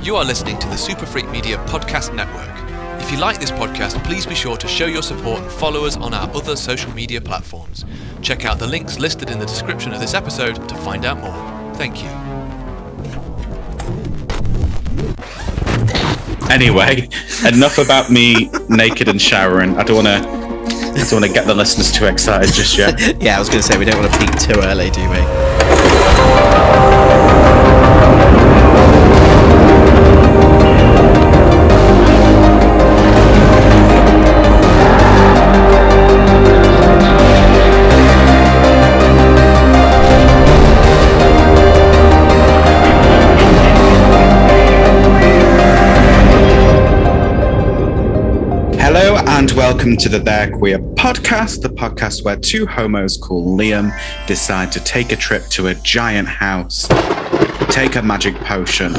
You are listening to the Super Freak Media Podcast Network. If you like this podcast, please be sure to show your support and follow us on our other social media platforms. Check out the links listed in the description of this episode to find out more. Thank you. Anyway, enough about me naked and showering. I don't want to get the listeners too excited just yet. Yeah, I was going to say, we don't want to peak too early, do we? And welcome to the They're Queer podcast, the podcast where two homos called Liam decide to take a trip to a giant house, take a magic potion,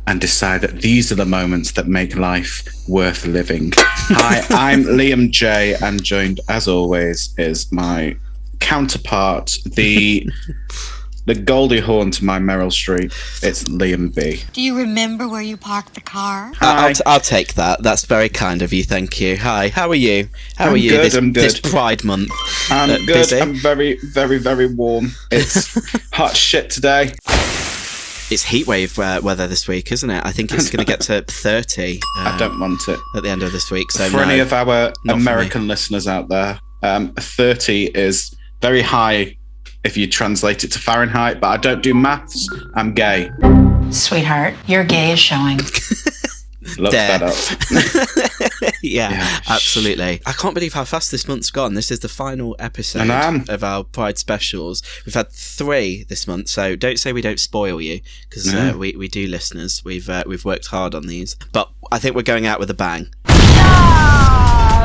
and decide that these are the moments that make life worth living. Hi, I'm Liam J, and joined, as always, is my counterpart, the Goldie Hawn to my Meryl Streep. It's Liam B. Do you remember where you parked the car? I'll take that. That's very kind of you. Thank you. Hi. How are you? I'm good. This Pride Month. I'm good. Busy? I'm very, very, very warm. It's hot shit today. It's heatwave weather this week, isn't it? I think it's going to get to 30. I don't want it at the end of this week. So for any of our American listeners out there, 30 is very high if you translate it to Fahrenheit, but I don't do maths. I'm gay. Sweetheart, your gay is showing. Look that up. yeah, absolutely. I can't believe how fast this month's gone. This is the final episode of our Pride specials. We've had 3 this month, so don't say we don't spoil you, because we do, listeners. We've worked hard on these, but I think we're going out with a bang.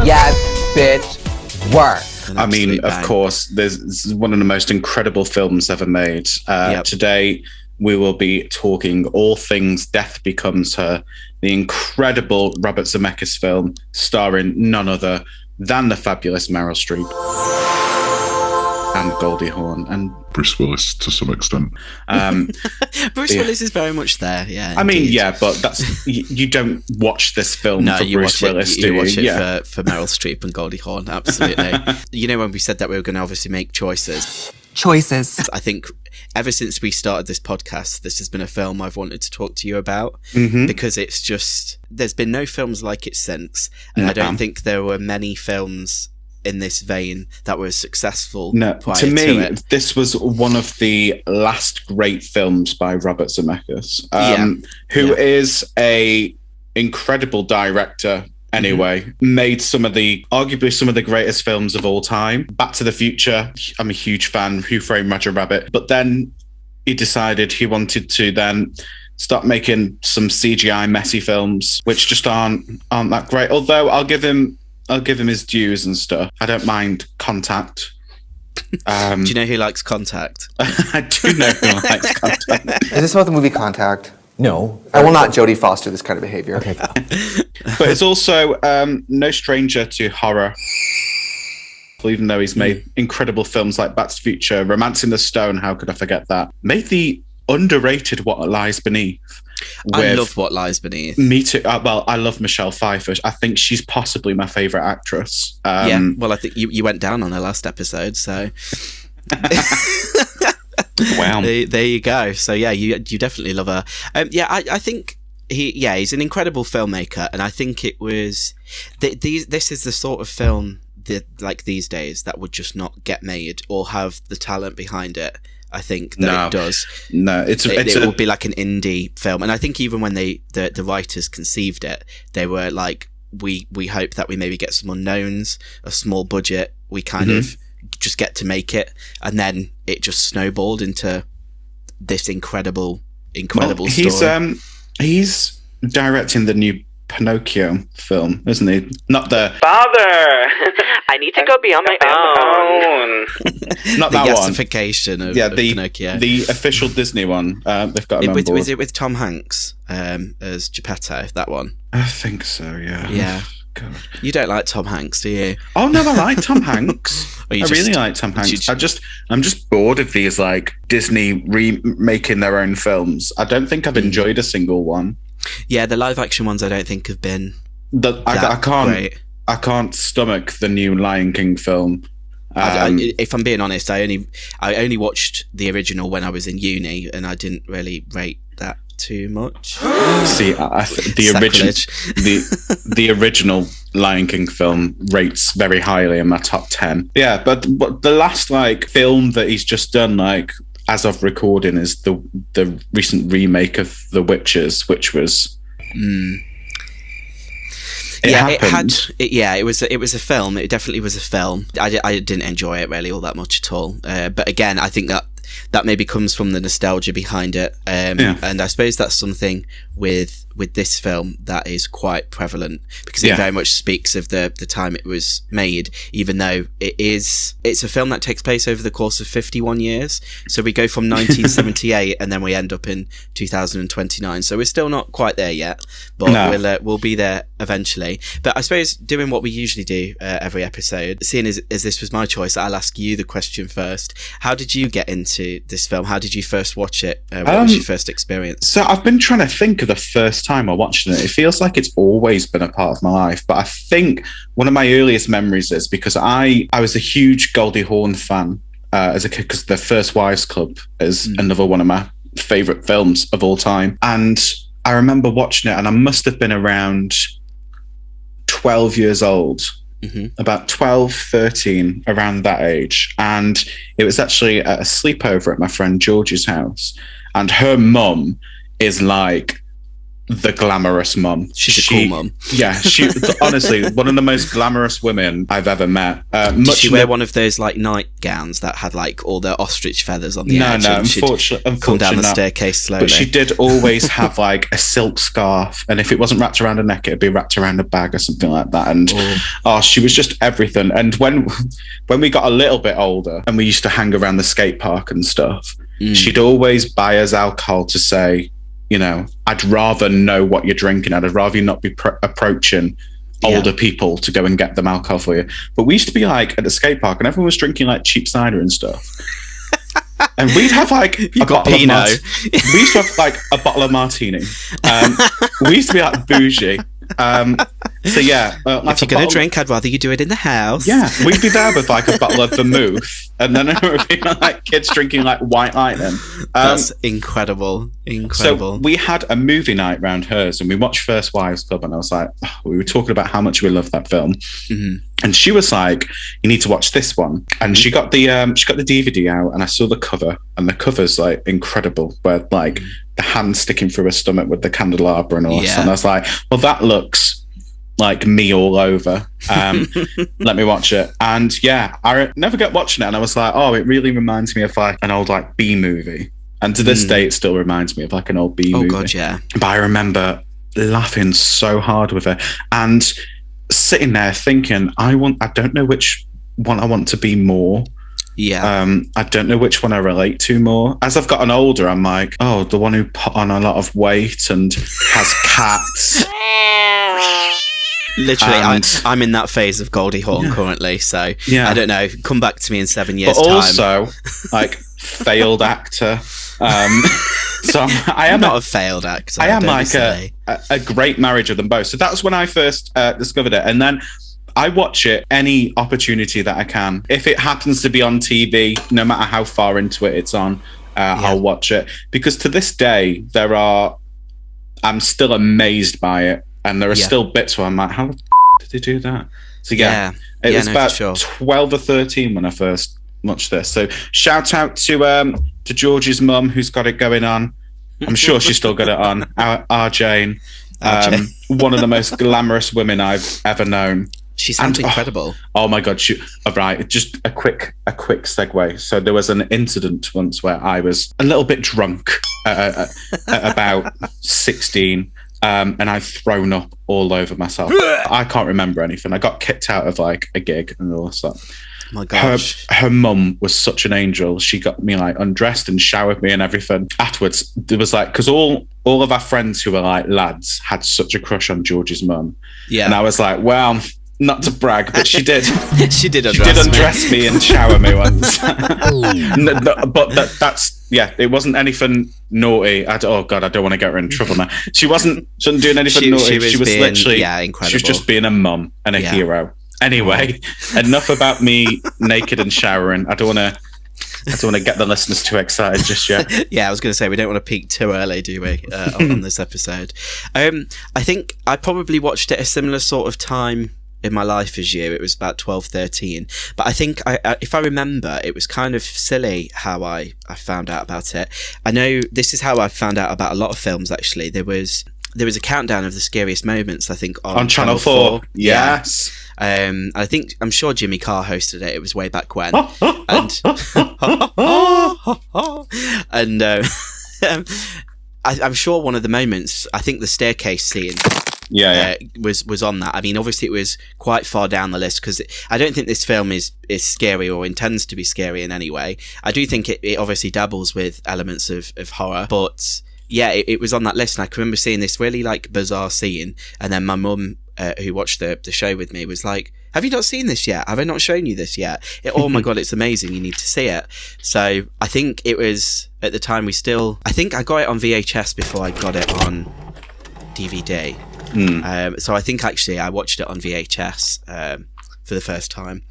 Yes, bitch. Work. I mean, of course, this is one of the most incredible films ever made. Today, we will be talking all things Death Becomes Her, the incredible Robert Zemeckis film starring none other than the fabulous Meryl Streep and Goldie Hawn and Bruce Willis to some extent. Bruce Willis is very much there. Yeah, I mean, yeah, but that's you don't watch this film for Bruce Willis, do you? You watch it for Meryl Streep and Goldie Hawn, absolutely. You know, when we said that we were going to obviously make choices. I think ever since we started this podcast, this has been a film I've wanted to talk to you about because it's just, there's been no films like it since, and I don't think there were many films in this vein that were successful. To me, this was one of the last great films by Robert Zemeckis, who is a incredible director. Anyway, made arguably some of the greatest films of all time. Back to the Future, I'm a huge fan. Who Framed Roger Rabbit? But then he decided he wanted to then start making some CGI messy films, which just aren't that great. Although I'll give him his dues and stuff. I don't mind Contact. Do you know who likes Contact? I do know who likes Contact. Is this about the movie Contact? No. I will not Jodie Foster this kind of behavior. Okay. But it's also no stranger to horror. Even though he's made incredible films like Back to the Future, Romancing the Stone, how could I forget that? Made the underrated What Lies Beneath. I love What Lies Beneath. Me too. Well, I love Michelle Pfeiffer. I think she's possibly my favourite actress. Well, I think you went down on her last episode, so... Wow. There you go. So yeah, you definitely love her. I think he's an incredible filmmaker, and I think it was this is the sort of film that, like, these days, that would just not get made or have the talent behind it. I think that it does. No, it would be like an indie film, and I think even when the writers conceived it, they were like, we hope that we maybe get some unknowns, a small budget, we kind of just get to make it, and then it just snowballed into this incredible story. He's directing the new Pinocchio film, isn't he? Not the Father. I need to go be on my own. Not the that one. Yassification of Pinocchio. The official Disney one. They've got him on board. Was it with Tom Hanks as Geppetto? That one. I think so. Yeah. Yeah. God. You don't like Tom Hanks, do you? Oh no, I like Tom Hanks. Or you I just- really like Tom Hanks. you- I'm just bored of these like Disney remaking their own films. I don't think I've enjoyed a single one. Yeah, the live action ones I don't think have been I can't great. I can't stomach the new Lion King film. If I'm being honest, I only watched the original when I was in uni, and I didn't really rate that too much. See, the original Lion King film rates very highly in my top 10. Yeah, but the last like film that he's just done, like as of recording, is the recent remake of The Witches, which was. It was a film. It definitely was a film. I didn't enjoy it really all that much at all. But again, I think that maybe comes from the nostalgia behind it. And I suppose that's something with this film that is quite prevalent, because it very much speaks of the time it was made, even though it's a film that takes place over the course of 51 years. So we go from 1978 and then we end up in 2029. So we're still not quite there yet, but we'll be there eventually. But I suppose doing what we usually do every episode, seeing as this was my choice, I'll ask you the question first. How did you get into this film? How did you first watch it? What was your first experience? So I've been trying to think of the first time I watched it. It feels like it's always been a part of my life, but I think one of my earliest memories is because I was a huge Goldie Hawn fan as a kid, because The First Wives Club is another one of my favourite films of all time. And I remember watching it, and I must have been around 12 years old. About 12, 13, around that age. And it was actually at a sleepover at my friend George's house. And her mum is like the glamorous mum. She's a cool mum. Yeah, she honestly one of the most glamorous women I've ever met. Did she wear one of those like nightgowns that had like all the ostrich feathers on the edge? No, unfortunately, come down the staircase slowly. But she did always have like a silk scarf, and if it wasn't wrapped around her neck, it'd be wrapped around a bag or something like that. And she was just everything. And when we got a little bit older and we used to hang around the skate park and stuff, she'd always buy us alcohol to say, you know, I'd rather know what you're drinking. I'd rather you not be approaching older people to go and get them alcohol for you. But we used to be like at the skate park, and everyone was drinking like cheap cider and stuff. And we'd have like a bottle of Pinot. We used to have like a bottle of martini. We used to be like bougie. So yeah, if you're going to drink, I'd rather you do it in the house. Yeah, we'd be there with like a bottle of vermouth, and then it would be like kids drinking like White Lightning. That's incredible. So we had a movie night round hers, and we watched First Wives Club, and I was like, we were talking about how much we love that film, and she was like, "You need to watch this one," and she got the DVD out, and I saw the cover, and the cover's like incredible, where like the hand sticking through her stomach with the candelabra and all that. And I was like, well, that looks like me all over. Let me watch it. And yeah, I never get watching it, and I was like, oh, it really reminds me of like an old like B movie. And to this day, it still reminds me of like an old B movie. Oh god, yeah. But I remember laughing so hard with it and sitting there thinking, I don't know which one I want to be more. Yeah. I don't know which one I relate to more. As I've gotten older, I'm like, oh, the one who put on a lot of weight and has cats. Literally, I'm in that phase of Goldie Hawn currently, so I don't know. Come back to me in 7 years' time. But also, like, failed actor. So I am not a failed actor. I am like a great marriage of them both. So that's when I first discovered it, and then I watch it any opportunity that I can. If it happens to be on TV, no matter how far into it it's on, I'll watch it. Because to this day, I'm still amazed by it. And there are still bits where I'm like, how the did they do that? So it was about 12 or 13 when I first watched this. So shout out to George's mum, who's got it going on. I'm sure she's still got it on. Our Jane. One of the most glamorous women I've ever known. She sounds incredible. Oh my god! Right, just a quick segue. So there was an incident once where I was a little bit drunk at about 16, and I've thrown up all over myself. I can't remember anything. I got kicked out of like a gig and all that. Oh my gosh. Her mum was such an angel. She got me like undressed and showered me and everything. Afterwards, there was like, because all of our friends who were like lads had such a crush on George's mum. Yeah. And I was like, well, not to brag, but she did. She did undress me and shower me once. But that's it wasn't anything naughty. Oh God, I don't want to get her in trouble now. She wasn't doing anything naughty. She was being, literally incredible. She was just being a mum and a hero. Anyway, enough about me naked and showering. I don't want to get the listeners too excited just yet. I was going to say, we don't want to peak too early, do we, on this episode? I think I probably watched it a similar sort of time in my life as you. It was about 12, 13. But I think, if I remember, it was kind of silly how I found out about it. I know this is how I found out about a lot of films, actually. There was a countdown of the scariest moments, I think, on Channel 4. Yes. I'm sure Jimmy Carr hosted it. It was way back when. I'm sure one of the moments, I think the staircase scene was on that. I mean, obviously it was quite far down the list because I don't think this film is scary or intends to be scary in any way. I do think it obviously dabbles with elements of horror, but it was on that list, and I can remember seeing this really like bizarre scene, and then my mum, who watched the show with me, was like, have you not seen this yet? Have I not shown you this yet? Oh my God, it's amazing. You need to see it. So I think it was, at the time I think I got it on VHS before I got it on DVD. So I think actually I watched it on VHS for the first time.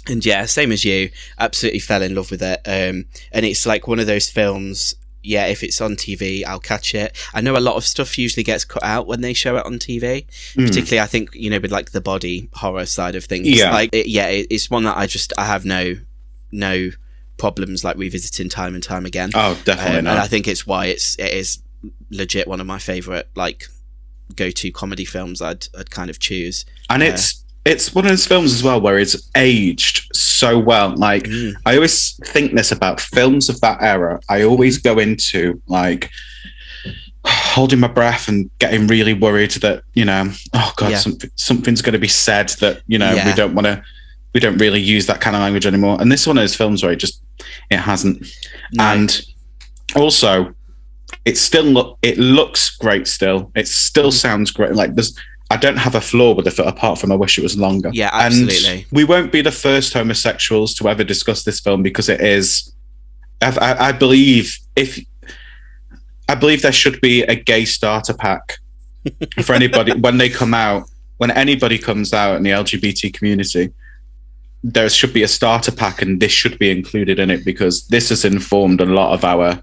And same as you, absolutely fell in love with it. And it's like one of those films, if it's on TV, I'll catch it. I know a lot of stuff usually gets cut out when they show it on TV, particularly I think, with like the body horror side of things. It's one that I have no problems like revisiting time and time again. Oh, definitely not. And I think it's why it is legit one of my favorite like go-to comedy films I'd kind of choose. And it's one of those films as well where it's aged so well. Like, I always think this about films of that era. I always go into like holding my breath and getting really worried that, oh God, something's going to be said that, we don't really use that kind of language anymore. And this is one of those films where it hasn't. No. And also, it looks great still. It still sounds great. Like I don't have a flaw with it apart from I wish it was longer. Yeah, absolutely. And we won't be the first homosexuals to ever discuss this film because it is. I believe there should be a gay starter pack for anybody when they come out. When anybody comes out in the LGBT community, there should be a starter pack, and this should be included in it because this has informed a lot of our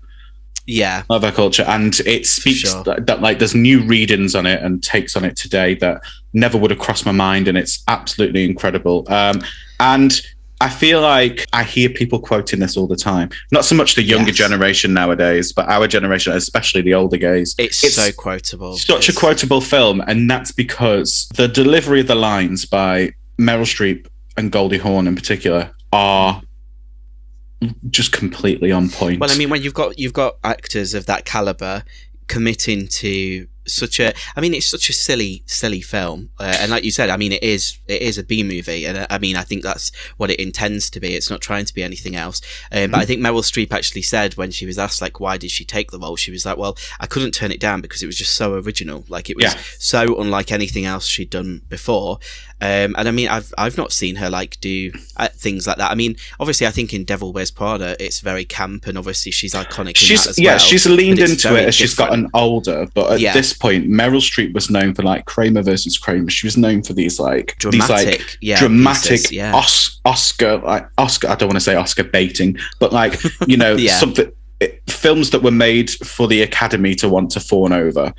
culture, and it speaks that like there's new readings on it and takes on it today that never would have crossed my mind, and it's absolutely incredible. And I feel like I hear people quoting this all the time, not so much the younger generation nowadays, but our generation, especially the older gays. It's so quotable, such a quotable film, and that's because the delivery of the lines by Meryl Streep and Goldie Hawn in particular are just completely on point. Well, I mean, when you've got actors of that caliber committing to it's such a silly film, and like you said, I mean, it is a B movie, and I mean, I think that's what it intends to be. It's not trying to be anything else. But I think Meryl Streep actually said when she was asked like why did she take the role, she was like, well, I couldn't turn it down because it was just so original. Like it was so unlike anything else she'd done before. And I mean, I've not seen her like do things like that. I mean, obviously, I think in Devil Wears Prada, it's very camp, and obviously she's iconic. She's leaned into it as she's gotten older. But at this point, Meryl Streep was known for like Kramer versus Kramer. She was known for these dramatic pieces, Oscar. I don't want to say Oscar baiting, but like something. Films that were made for the Academy to want to fawn over,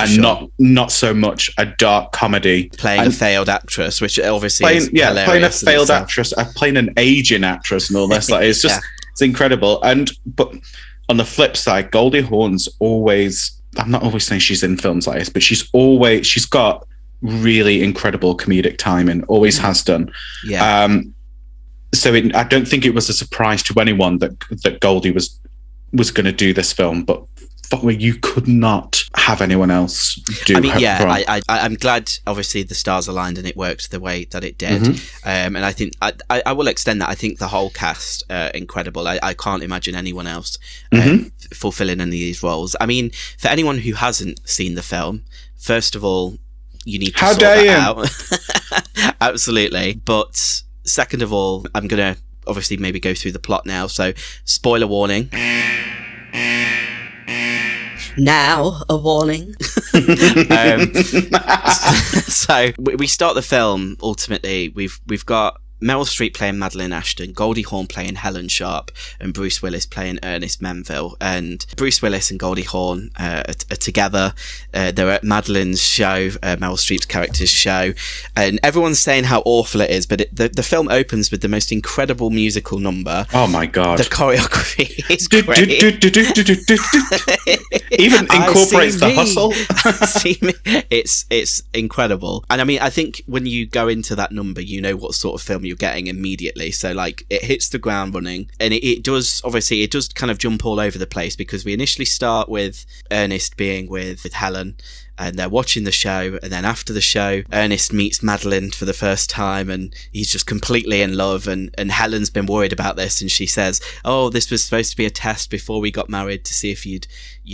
not so much a dark comedy. Playing a failed actress, which obviously is playing a failed actress, playing an aging actress, and all this. Like it's just it's incredible. But on the flip side, Goldie Hawn's always. I'm not always saying she's in films like this, but she's got really incredible comedic timing. Always has done. Yeah. So I don't think it was a surprise to anyone that Goldie was going to do this film, but you could not have anyone else do. I mean, I'm glad. Obviously, the stars aligned and it worked the way that it did. And I think I will extend that. I think the whole cast incredible. I can't imagine anyone else fulfilling any of these roles. I mean, for anyone who hasn't seen the film, first of all, you need to How sort dare that you? out. Absolutely. But second of all, I'm going to obviously maybe go through the plot now. So, spoiler warning. Now, a warning. So we start the film. Ultimately, we've got Meryl Streep playing Madeline Ashton, Goldie Hawn playing Helen Sharp, and Bruce Willis playing Ernest Menville. And Bruce Willis and Goldie Hawn are together. They're at Madeline's show, Meryl Streep's character's show, and everyone's saying how awful it is. But the film opens with the most incredible musical number. Oh my God! The choreography is great. Even incorporates the hustle. It's incredible. And I mean, I think when you go into that number, you know what sort of film you're getting immediately. So like, it hits the ground running, and it does kind of jump all over the place, because we initially start with Ernest being with Helen, and they're watching the show, and then after the show, Ernest meets Madeline for the first time, and he's just completely in love, and Helen's been worried about this, and she says, oh, this was supposed to be a test before we got married to see if you'd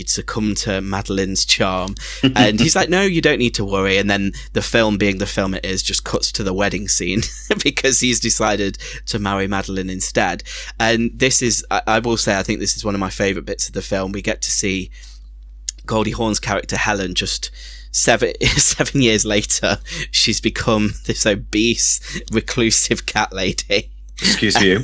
succumb to Madeline's charm. And he's like, no, you don't need to worry. And then the film, being the film it is, just cuts to the wedding scene because he's decided to marry Madeline instead. And this is, I will say, I think this is one of my favourite bits of the film. We get to see Goldie Hawn's character Helen just 7 years later. She's become this obese, reclusive cat lady. Excuse you.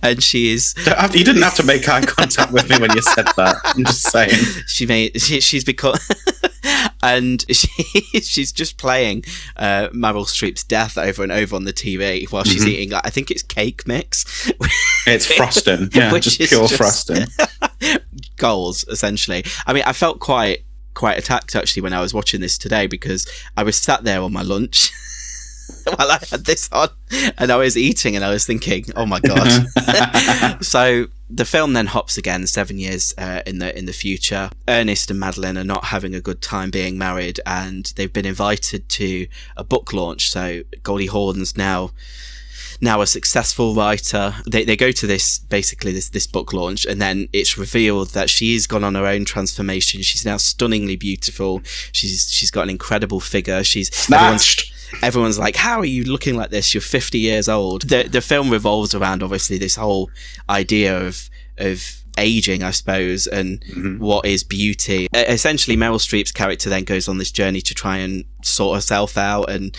And she is. You didn't have to make eye contact with me when you said that. I'm just saying. She's become. And she's just playing Meryl Streep's death over and over on the TV while she's eating, I think it's cake mix. It's frosting. Yeah, just pure frosting. Goals, essentially. I mean, I felt quite attacked, actually, when I was watching this today, because I was sat there on my lunch while I had this on, and I was eating, and I was thinking, oh my God. So the film then hops again 7 years in the future. Ernest and Madeline are not having a good time being married, and they've been invited to a book launch. So Goldie Hawn's now a successful writer. They go to this book launch, and then it's revealed that she's gone on her own transformation. She's now stunningly beautiful. She's got an incredible figure. She's snatched. Everyone's like, how are you looking like this? You're 50 years old. The film revolves around, obviously, this whole idea of aging, I suppose, and what is beauty. Essentially, Meryl Streep's character then goes on this journey to try and sort herself out and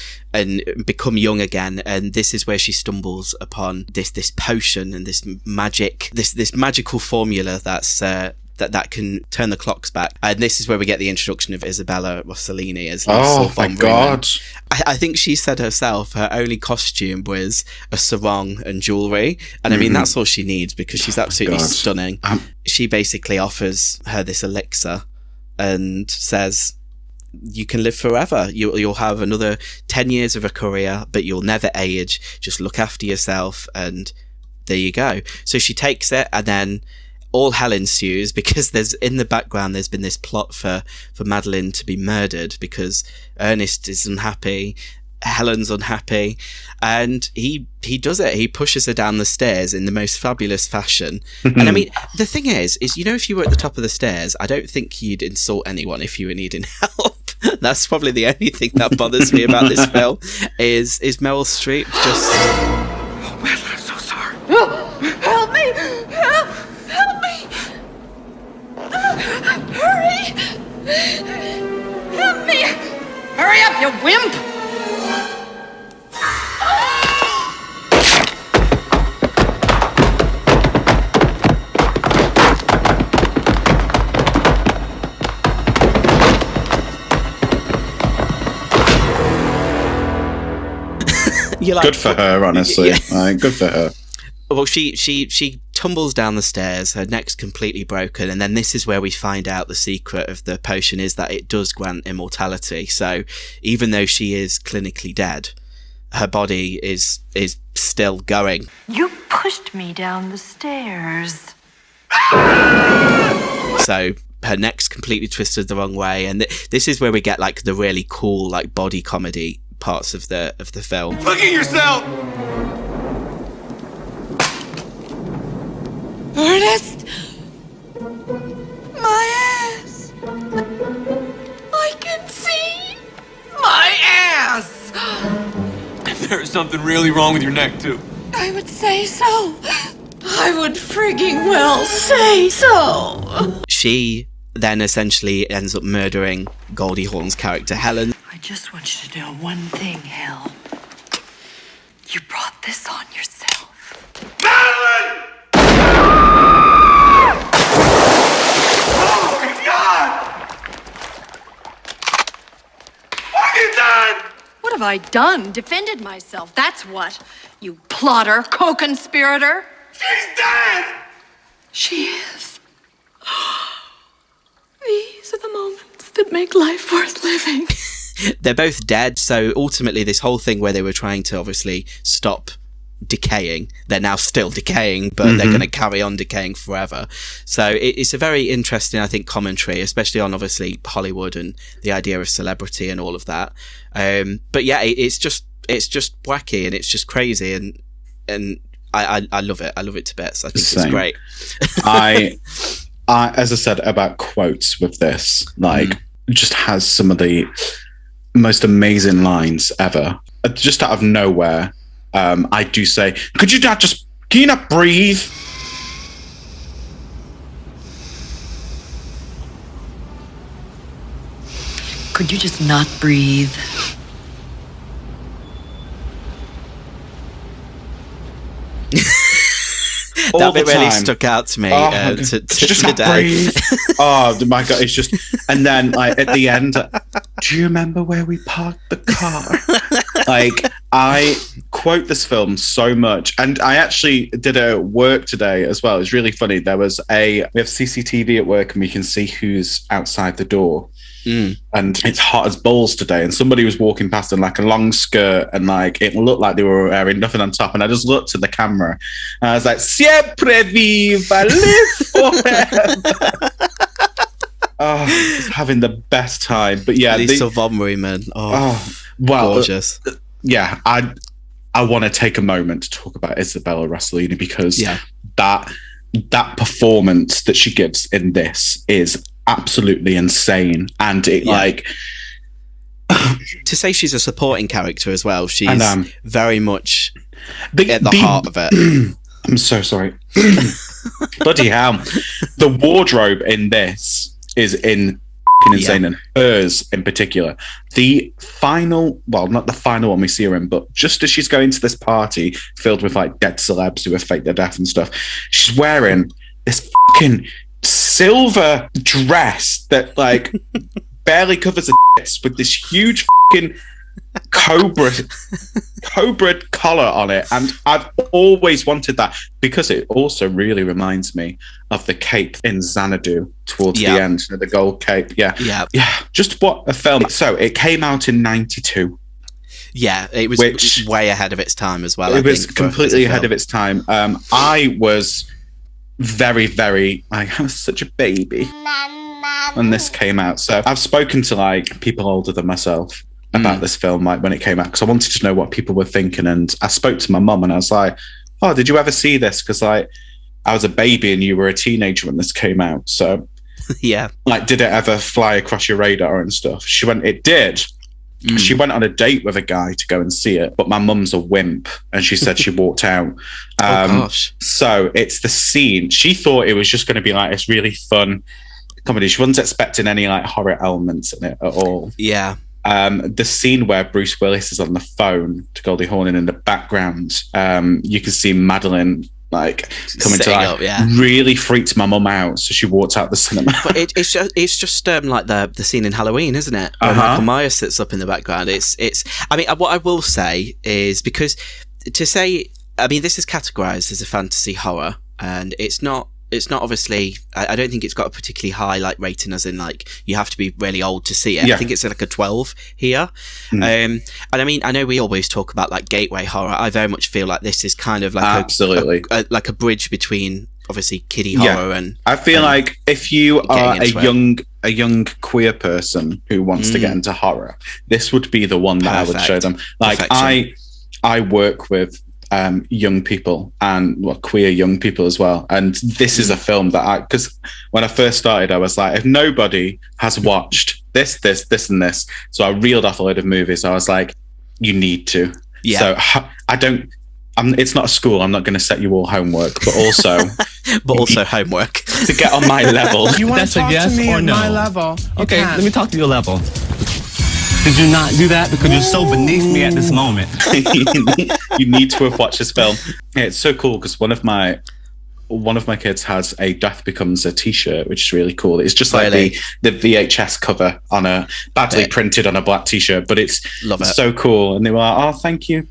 become young again. And this is where she stumbles upon this potion and this magical formula that can turn the clocks back. And this is where we get the introduction of Isabella Rossellini as Lisa von God. I think she said herself her only costume was a sarong and jewellery. And I mean, that's all she needs, because she's absolutely stunning. She basically offers her this elixir and says, you can live forever. You'll have another 10 years of a career, but you'll never age. Just look after yourself, and there you go. So she takes it, and then all hell ensues, because in the background there's been this plot for Madeline to be murdered, because Ernest is unhappy, Helen's unhappy, and he does it. He pushes her down the stairs in the most fabulous fashion. And I mean, the thing is, you know, if you were at the top of the stairs, I don't think you'd insult anyone if you were needing help. That's probably the only thing that bothers me about this film is Meryl Streep just... Oh, Madeline, I'm so sorry. Help me! Help me! Hurry! Help me! Hurry up, you wimp! Good for her, honestly. Yeah. Good for her. Well, she tumbles down the stairs, her neck's completely broken, and then this is where we find out the secret of the potion is that it does grant immortality. So even though she is clinically dead, her body is still going. You pushed me down the stairs. So her neck's completely twisted the wrong way, and this is where we get like the really cool like body comedy parts of the film. Look at yourself! Ernest! My ass! I can see! something really wrong with your neck, too. I would say so. I would frigging well say so. She then essentially ends up murdering Goldie Hawn's character, Helen. I just want you to know one thing, Hal. You brought this on yourself. Madeline! Oh my God! What have you done? What have I done? Defended myself, that's what. You plotter, co-conspirator. She's dead! She is. These are the moments that make life worth living. They're both dead, so ultimately this whole thing where they were trying to obviously stop decaying, they're now still decaying, but they're going to carry on decaying forever. So it's a very interesting, I think, commentary, especially on obviously Hollywood and the idea of celebrity and all of that. But yeah, it's just wacky and it's just crazy, and I love it. I love it to bits. I think it's great. I, as I said about quotes with this, like, just has some of the most amazing lines ever. Just out of nowhere, I do say, can you not breathe? Could you just not breathe? That bit really stuck out to me today. Oh my God, it's just, and then like at the end, do you remember where we parked the car? Like, I quote this film so much, and I actually did a work today as well. It's really funny. We have CCTV at work, and we can see who's outside the door. And it's hot as balls today, and somebody was walking past in like a long skirt, and like it looked like they were wearing nothing on top, and I just looked at the camera and I was like, siempre viva, live forever. Oh, just having the best time. But yeah, Lisa Von-Riemann. Well, gorgeous. Yeah, I want to take a moment to talk about Isabella Rossellini, because that performance that she gives in this is absolutely insane. And it like to say she's a supporting character as well, she's very much at the heart of it. I'm so sorry. Bloody hell. The wardrobe in this is insane, and hers in particular. The final, well, not the final one we see her in, but just as she's going to this party filled with like dead celebs who have faked their death and stuff, she's wearing this fucking silver dress that like barely covers her tits, with this huge fucking cobra collar on it. And I've always wanted that, because it also really reminds me of the cape in Xanadu towards the end, the gold cape. Yeah. Just what a film. So it came out in 92. Yeah, it was way ahead of its time as well. It was completely ahead of its time. I was very, very, I was such a baby when this came out. So I've spoken to like people older than myself about this film, like when it came out, because I wanted to know what people were thinking. And I spoke to my mum and I was like, oh, did you ever see this? Because like I was a baby and you were a teenager when this came out. So like, did it ever fly across your radar and stuff? She went, it did. She went on a date with a guy to go and see it, but my mum's a wimp, and she said she walked out. So it's the scene. She thought it was just going to be like this really fun comedy. She wasn't expecting any like horror elements in it at all. Yeah. The scene where Bruce Willis is on the phone to Goldie Hawn, and in the background, you can see Madeline like coming to life. Really freaked my mum out, so she walked out the cinema. But it's just like the scene in Halloween, isn't it? Where Michael Myers sits up in the background. It's. I mean, what I will say is, because to say, I mean, this is categorized as a fantasy horror, and it's not obviously, I don't think it's got a particularly high like rating, as in like you have to be really old to see it. I think it's like a 12 here. And I mean, I know we always talk about like gateway horror. I very much feel like this is kind of like like a bridge between obviously kiddie horror and. I feel like if you are a young queer person who wants to get into horror, this would be the one that I would show them. Like I work with young people, and queer young people as well, and this is a film that because when I first started I was like, if nobody has watched this and this, so I reeled off a load of movies. I was like, you need to, Yeah. So it's not a school. I'm not going to set you all homework, but also, homework to get on my level. You want to talk to me at my level? Okay, let me talk to your level. Did you not do that? Because you're so beneath me at this moment. You need to have watched this film. Yeah, it's so cool because one of my kids has a Death Becomes a t-shirt, which is really cool. It's just like the VHS cover on a badly printed on a black t-shirt, but it's so cool. And they were like, oh, thank you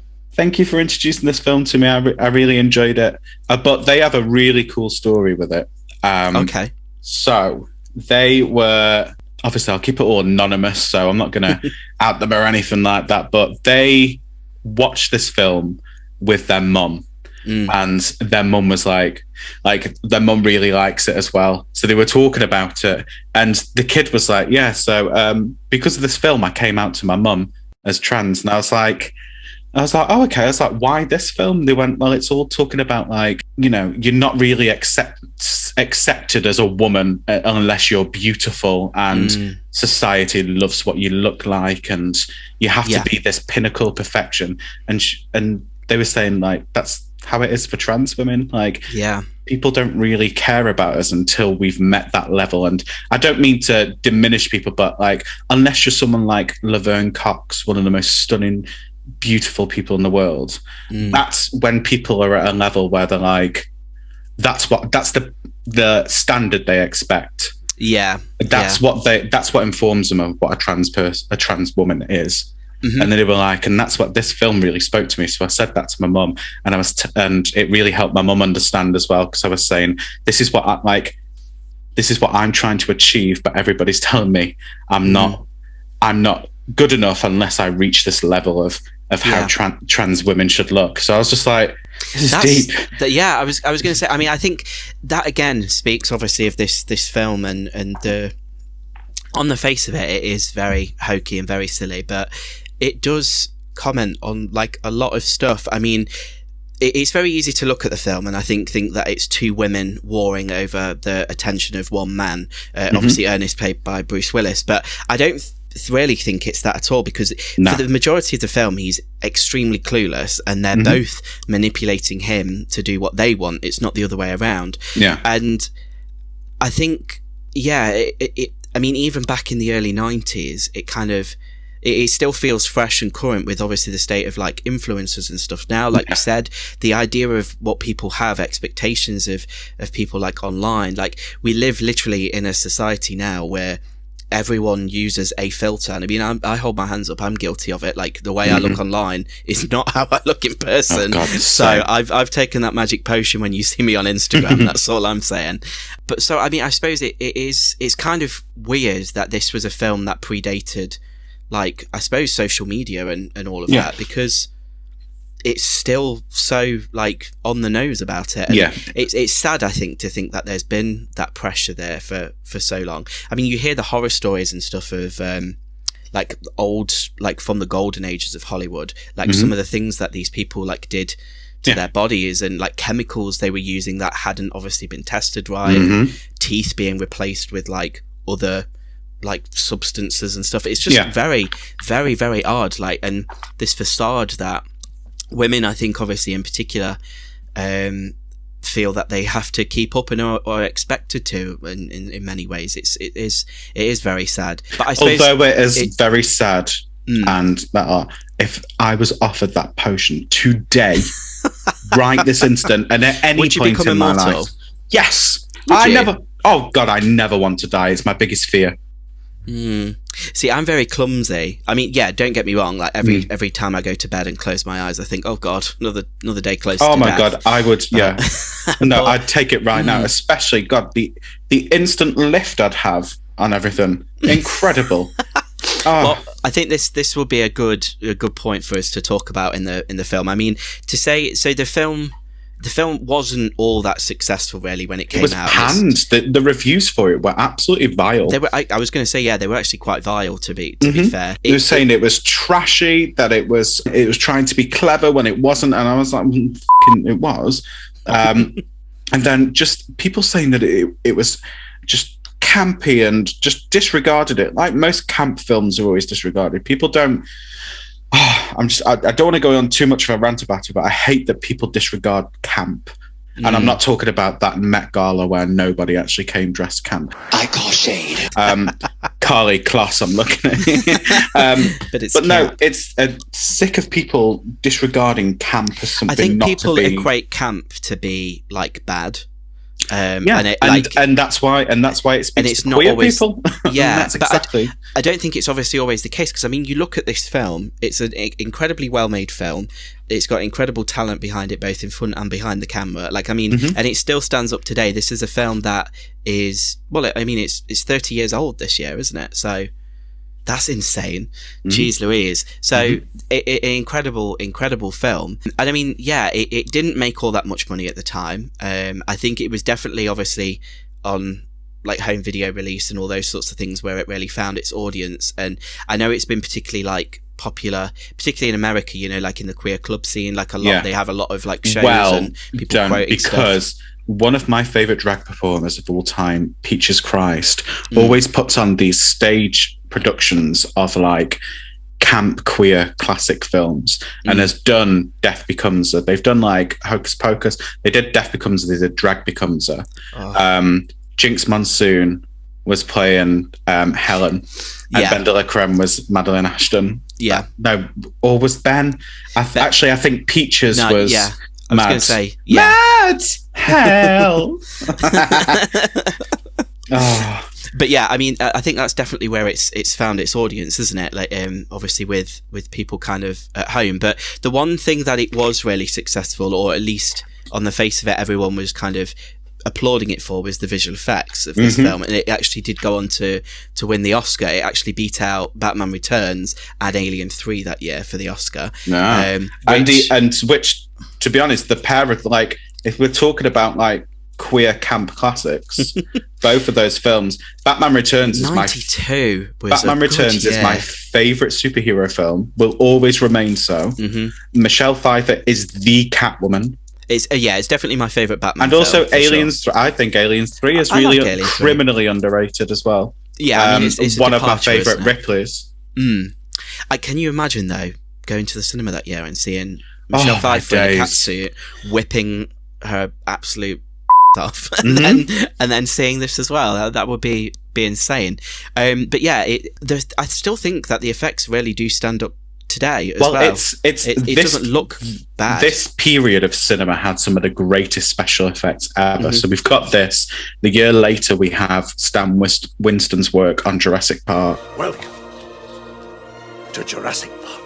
for introducing this film to me. I really enjoyed it. But they have a really cool story with it. Okay. So they were, obviously I'll keep it all anonymous, so I'm not going to out them or anything like that, but they watched this film with their mum. And their mum was like their mum really likes it as well. So they were talking about it, and the kid was like, yeah, so because of this film, I came out to my mum as trans. And I was like, oh, okay. I was like, why this film? They went, well, it's all talking about like, you know, you're not really accepted as a woman unless you're beautiful, and society loves what you look like, and you have to be this pinnacle perfection. And they were saying like, that's how it is for trans women. Like, people don't really care about us until we've met that level. And I don't mean to diminish people, but like, unless you're someone like Laverne Cox, one of the most stunning, beautiful people in the world, that's when people are at a level where they're like, that's the standard they expect. That's what informs them of what a trans woman is. And then they were like, and that's what this film really spoke to me. So I said that to my mum, and and it really helped my mum understand as well, because I was saying, this is what I'm trying to achieve, but everybody's telling me I'm not good enough unless I reach this level of how trans women should look. So I was just like, this is deep. I was going to say, I mean, I think that again speaks obviously of this film, and the on the face of it, it is very hokey and very silly, but it does comment on like a lot of stuff. I mean, it's very easy to look at the film and I think that it's two women warring over the attention of one man. Obviously, Ernest played by Bruce Willis, but I don't really think it's that at all, because for the majority of the film, he's extremely clueless, and they're both manipulating him to do what they want. It's not the other way around. And I think, I mean, even back in the early 90s, it still feels fresh and current with obviously the state of like influencers and stuff now. Like you said, the idea of what people have, expectations of people like online, like we live literally in a society now where everyone uses a filter. And I mean, I hold my hands up, I'm guilty of it. Like the way I look online is not how I look in person. So I've taken that magic potion when you see me on Instagram. That's all I'm saying. But so, I mean, I suppose it's kind of weird that this was a film that predated, like, I suppose social media and all of that, because it's still so like on the nose about it. And it's sad, I think, to think that there's been that pressure there for so long. I mean, you hear the horror stories and stuff of like old, like from the golden ages of Hollywood, like some of the things that these people like did to their bodies, and like chemicals they were using that hadn't obviously been tested right, teeth being replaced with like other like substances and stuff. It's just very, very, very odd. Like, and this facade that women, I think obviously in particular, feel that they have to keep up and are expected to in many ways. It is very sad. But I suppose, although it is very sad, and that if I was offered that potion today, right this instant, and at any point in my life, yes, I never want to die. It's my biggest fear. See, I'm very clumsy. I mean, don't get me wrong, like every time I go to bed and close my eyes, I think, oh god, another day close to death. Oh my god, I would no, I'd take it right now, especially god, the instant lift I'd have on everything. Incredible. Well, I think this will be a good point for us to talk about in the film. I mean, to say, so the film wasn't all that successful really when it came out. It was panned. The reviews for it were absolutely vile. They were. I was going to say, they were actually quite vile to be fair. They were saying it was trashy, that it was trying to be clever when it wasn't, and I was like, it was. And then just people saying that it was just campy and just disregarded it. Like most camp films are always disregarded. People don't. I don't want to go on too much of a rant about it, but I hate that people disregard camp. And I'm not talking about that Met Gala where nobody actually came dressed camp. I call shade. Carly Kloss, I'm looking at. But no, it's sick of people disregarding camp as something. I think not people to be... equate camp to be like bad. And that's why it speaks it's to not queer always, people. Yeah, that's exactly. I don't think it's obviously always the case, because I mean, you look at this film; it's an incredibly well-made film. It's got incredible talent behind it, both in front and behind the camera. Like, I mean, and it still stands up today. This is a film that is, well, I mean, it's 30 years old this year, isn't it? So that's insane. Jeez Louise. So incredible film. And I mean, yeah, it didn't make all that much money at the time. I think it was definitely obviously on like home video release and all those sorts of things where it really found its audience. And I know it's been particularly like popular, particularly in America, you know, like in the queer club scene, like a lot, they have a lot of like shows and people quoting because stuff. One of my favorite drag performers of all time, Peaches Christ, always puts on these stage productions of like camp queer classic films and has done Death Becomes Her. They've done like Hocus Pocus. They did Death Becomes Her. They did Drag Becomes Her. Jinx Monsoon was playing Helen, and Ben de la Creme was Madeline Ashton. Yeah. No, or was Ben? I think Peaches was. Yeah. I was going to say, Mad Hell. But yeah, I mean, I think that's definitely where it's found its audience, isn't it? Like, obviously with people kind of at home. But the one thing that it was really successful, or at least on the face of it, everyone was kind of applauding it for, was the visual effects of this film, and it actually did go on to win the Oscar. It actually beat out Batman Returns and Alien 3 that year for the Oscar. Which, to be honest, the pair of, like, if we're talking about like queer camp classics, both of those films, Batman Returns is my favorite superhero film, will always remain so. Michelle Pfeiffer is the Catwoman. It's definitely my favorite Batman. And also Aliens. I think Aliens 3 is really criminally underrated as well. Yeah, I mean, it's one of my favorite Ripleys. Can you imagine though going to the cinema that year and seeing Michelle Pfeiffer in a catsuit whipping her absolute off, and then seeing this as well? That would be insane. But yeah, I still think that the effects really do stand up today as well. It doesn't look bad. This period of cinema had some of the greatest special effects ever. So we've got this. The year later, we have Stan Winston's work on Jurassic Park. Welcome to Jurassic Park.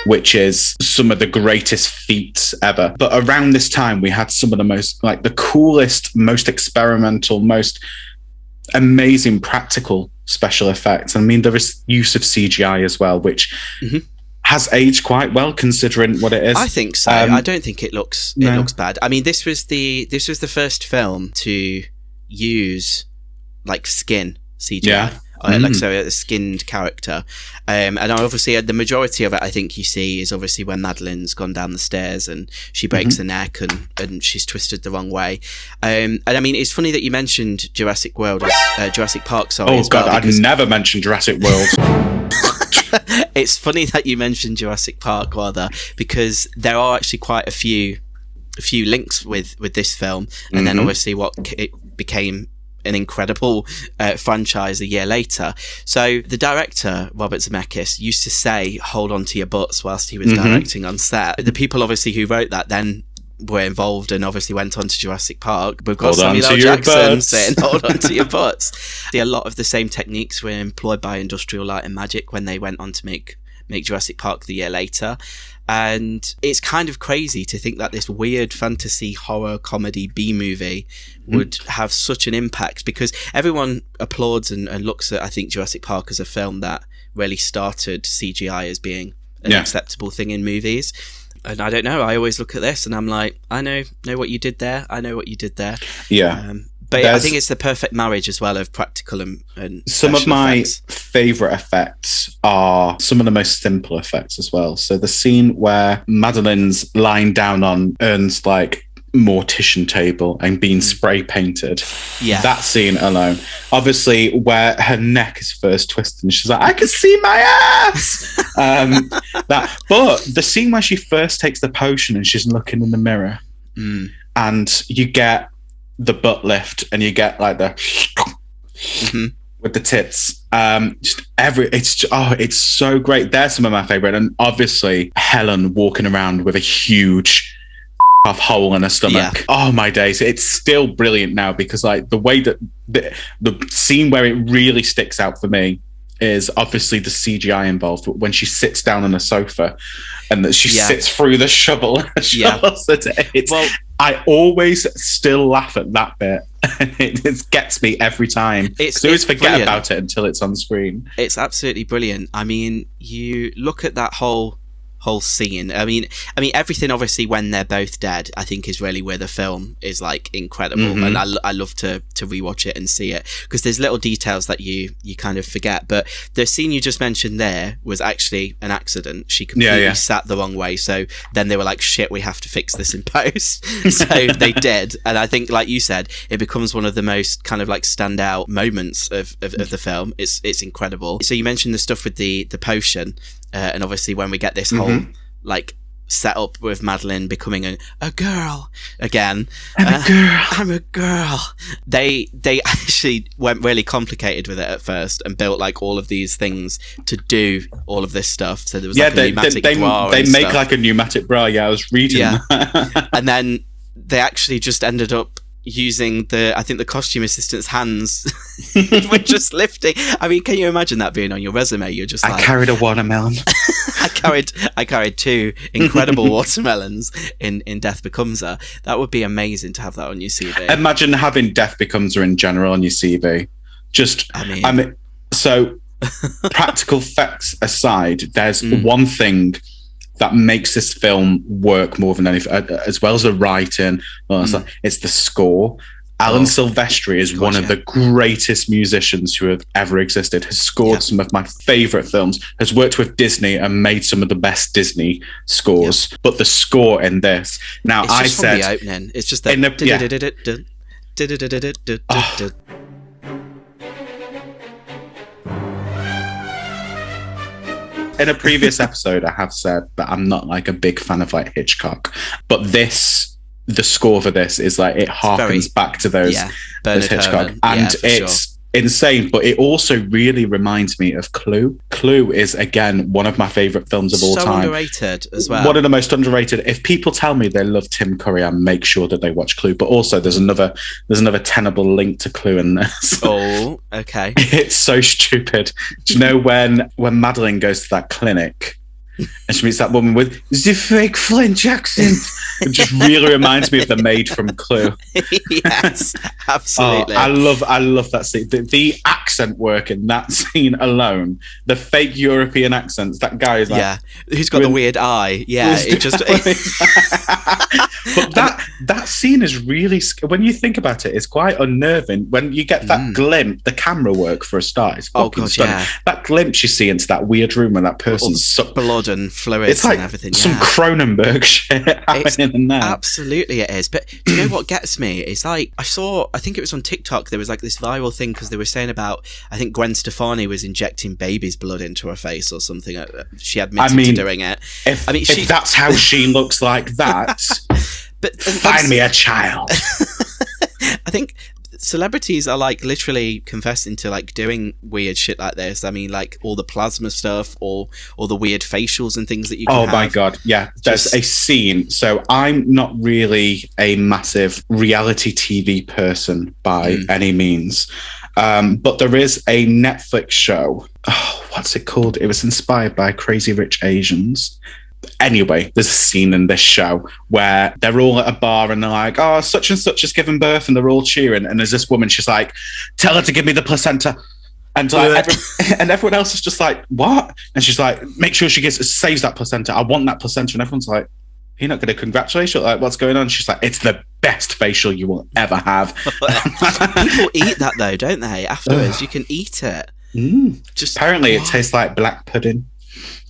Which is some of the greatest feats ever. But around this time, we had some of the most, like, the coolest, most experimental, most amazing practical special effects. I mean, there is use of CGI as well, which has aged quite well considering what it is. I think so. I don't think it looks bad. I mean, this was the first film to use like skin CGI. Yeah. Like, so a skinned character, and obviously the majority of it I think you see is obviously when Madeline's gone down the stairs and she breaks her neck and she's twisted the wrong way, and I mean, it's funny that you mentioned Jurassic Park, sorry. I'd never mentioned Jurassic World. It's funny that you mentioned Jurassic Park, rather, because there are actually quite a few links with this film, and then obviously what it became an incredible franchise a year later. So the director, Robert Zemeckis, used to say, "Hold on to your butts," whilst he was directing on set. The people obviously who wrote that then were involved and obviously went on to Jurassic Park. We've got Samuel L. Jackson saying, "Hold on to your butts." A lot of the same techniques were employed by Industrial Light and Magic when they went on to make Jurassic Park the year later. And it's kind of crazy to think that this weird fantasy horror comedy B-movie would have such an impact, because everyone applauds and looks at, I think, Jurassic Park as a film that really started CGI as being an acceptable thing in movies. And I don't know, I always look at this and I'm like, I know what you did there. I know what you did there. Yeah. But I think it's the perfect marriage as well of practical and some of my effects. favourite effects are some of the most simple effects as well. So the scene where Madeline's lying down on Ern's like mortician table and being spray painted. Yeah. That scene alone. Obviously, where her neck is first twisted and she's like, I can see my ass! But the scene where she first takes the potion and she's looking in the mirror and you get the butt lift and you get like the with the tits. It's so great. They're some of my favorite. And obviously Helen walking around with a huge hole in her stomach. Oh my days. It's still brilliant now because like the way that the scene where it really sticks out for me is obviously the CGI involved when she sits down on a sofa and that she sits through the shovel. I always still laugh at that bit. It gets me every time. I always forget about it until it's on screen. It's absolutely brilliant. I mean, you look at that whole scene. I mean, everything obviously when they're both dead, I think is really where the film is like incredible, and I love to rewatch it and see it because there's little details that you kind of forget. But the scene you just mentioned there was actually an accident. She completely sat the wrong way, so then they were like, "Shit, we have to fix this in post." So they did, and I think, like you said, it becomes one of the most kind of like standout moments of the film. It's incredible. So you mentioned the stuff with the potion. And obviously when we get this whole like set up with Madeline becoming a girl again. I'm a girl. They actually went really complicated with it at first and built like all of these things to do all of this stuff. So there was like a pneumatic bra. They make like a pneumatic bra. Yeah, I was reading that. And then they actually just ended up using I think the costume assistant's hands were just lifting. I mean, can you imagine that being on your resume? You're just like, I carried a watermelon. I carried 2 incredible watermelons in Death Becomes Her. That would be amazing to have that on your CV. Imagine having Death Becomes Her in general on your CV. I mean, so practical effects aside, there's one thing that makes this film work more than anything, as well as the writing. It's the score. Alan Silvestri is one of the greatest musicians who have ever existed, has scored some of my favourite films, has worked with Disney and made some of the best Disney scores. But the score in this, now it's just from the opening. It's just that. In a previous episode, I have said that I'm not like a big fan of like Hitchcock, but the score for this is like it harkens back to those Hitchcock, and it's insane. But it also really reminds me of Clue. Clue is again one of my favorite films of all time. So underrated as well. One of the most underrated. If people tell me they love Tim Curry, I make sure that they watch Clue. But also, there's another tenable link to Clue in this. Oh, okay. It's so stupid. Do you know when Madeline goes to that clinic? And she meets that woman with the fake French accent. It just really reminds me of the maid from Clue. Yes, absolutely. I love that scene. The accent work in that scene alone, the fake European accents. That guy is like, who's got the weird eye. Yeah, it just. But that scene is really, when you think about it, it's quite unnerving. When you get that glimpse, the camera work for a start, it's fucking stunning. That glimpse you see into that weird room where that person's blood and fluids, it's like and everything. Some Cronenberg shit happening in there. Absolutely, it is. But do you know what gets me? It's like I think it was on TikTok. There was like this viral thing because they were saying about, I think Gwen Stefani was injecting baby's blood into her face or something. She admitted to doing it. If that's how she looks like that, but find me a child. I think celebrities are like literally confessing to like doing weird shit like this. I mean, like all the plasma stuff or the weird facials and things that you can have. My god, yeah. There's a scene. So I'm not really a massive reality TV person by any means. But there is a Netflix show. Oh, what's it called? It was inspired by Crazy Rich Asians. Anyway, there's a scene in this show where they're all at a bar and they're like, oh, such and such has given birth, and they're all cheering. And there's this woman, she's like, tell her to give me the placenta. And like and everyone else is just like, what? And she's like, make sure she saves that placenta. I want that placenta. And everyone's like, you're not going to congratulate her? Like, what's going on? She's like, it's the best facial you will ever have. People eat that though, don't they? Afterwards, you can eat it. Just apparently, it tastes like black pudding.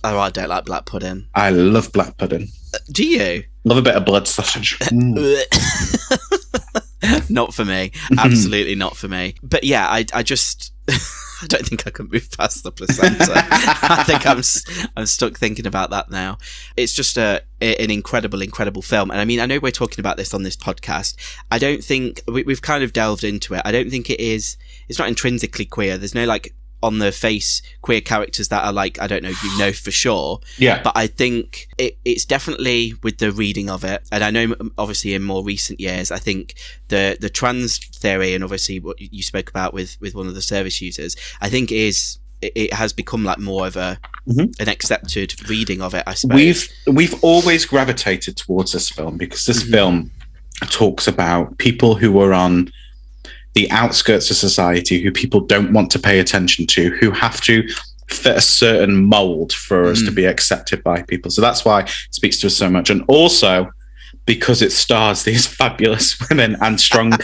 Oh, I don't like black pudding. I love black pudding. Do you? Love a bit of blood sausage. Not for me. Absolutely not for me. But yeah, I just I don't think I can move past the placenta. I think I'm stuck thinking about that now. It's just an incredible film. And I mean, I know we're talking about this on this podcast. I don't think we've kind of delved into it. I don't think it's not intrinsically queer. There's no like on the face queer characters that are like, I don't know, for sure. Yeah. But I think it's definitely with the reading of it. And I know obviously in more recent years, I think the trans theory and obviously what you spoke about with one of the service users, I think it has become like more of an accepted reading of it, I suppose. We've always gravitated towards this film because this film talks about people who are on the outskirts of society, who people don't want to pay attention to, who have to fit a certain mold for us to be accepted by people. So that's why it speaks to us so much. And also because it stars these fabulous women and strong,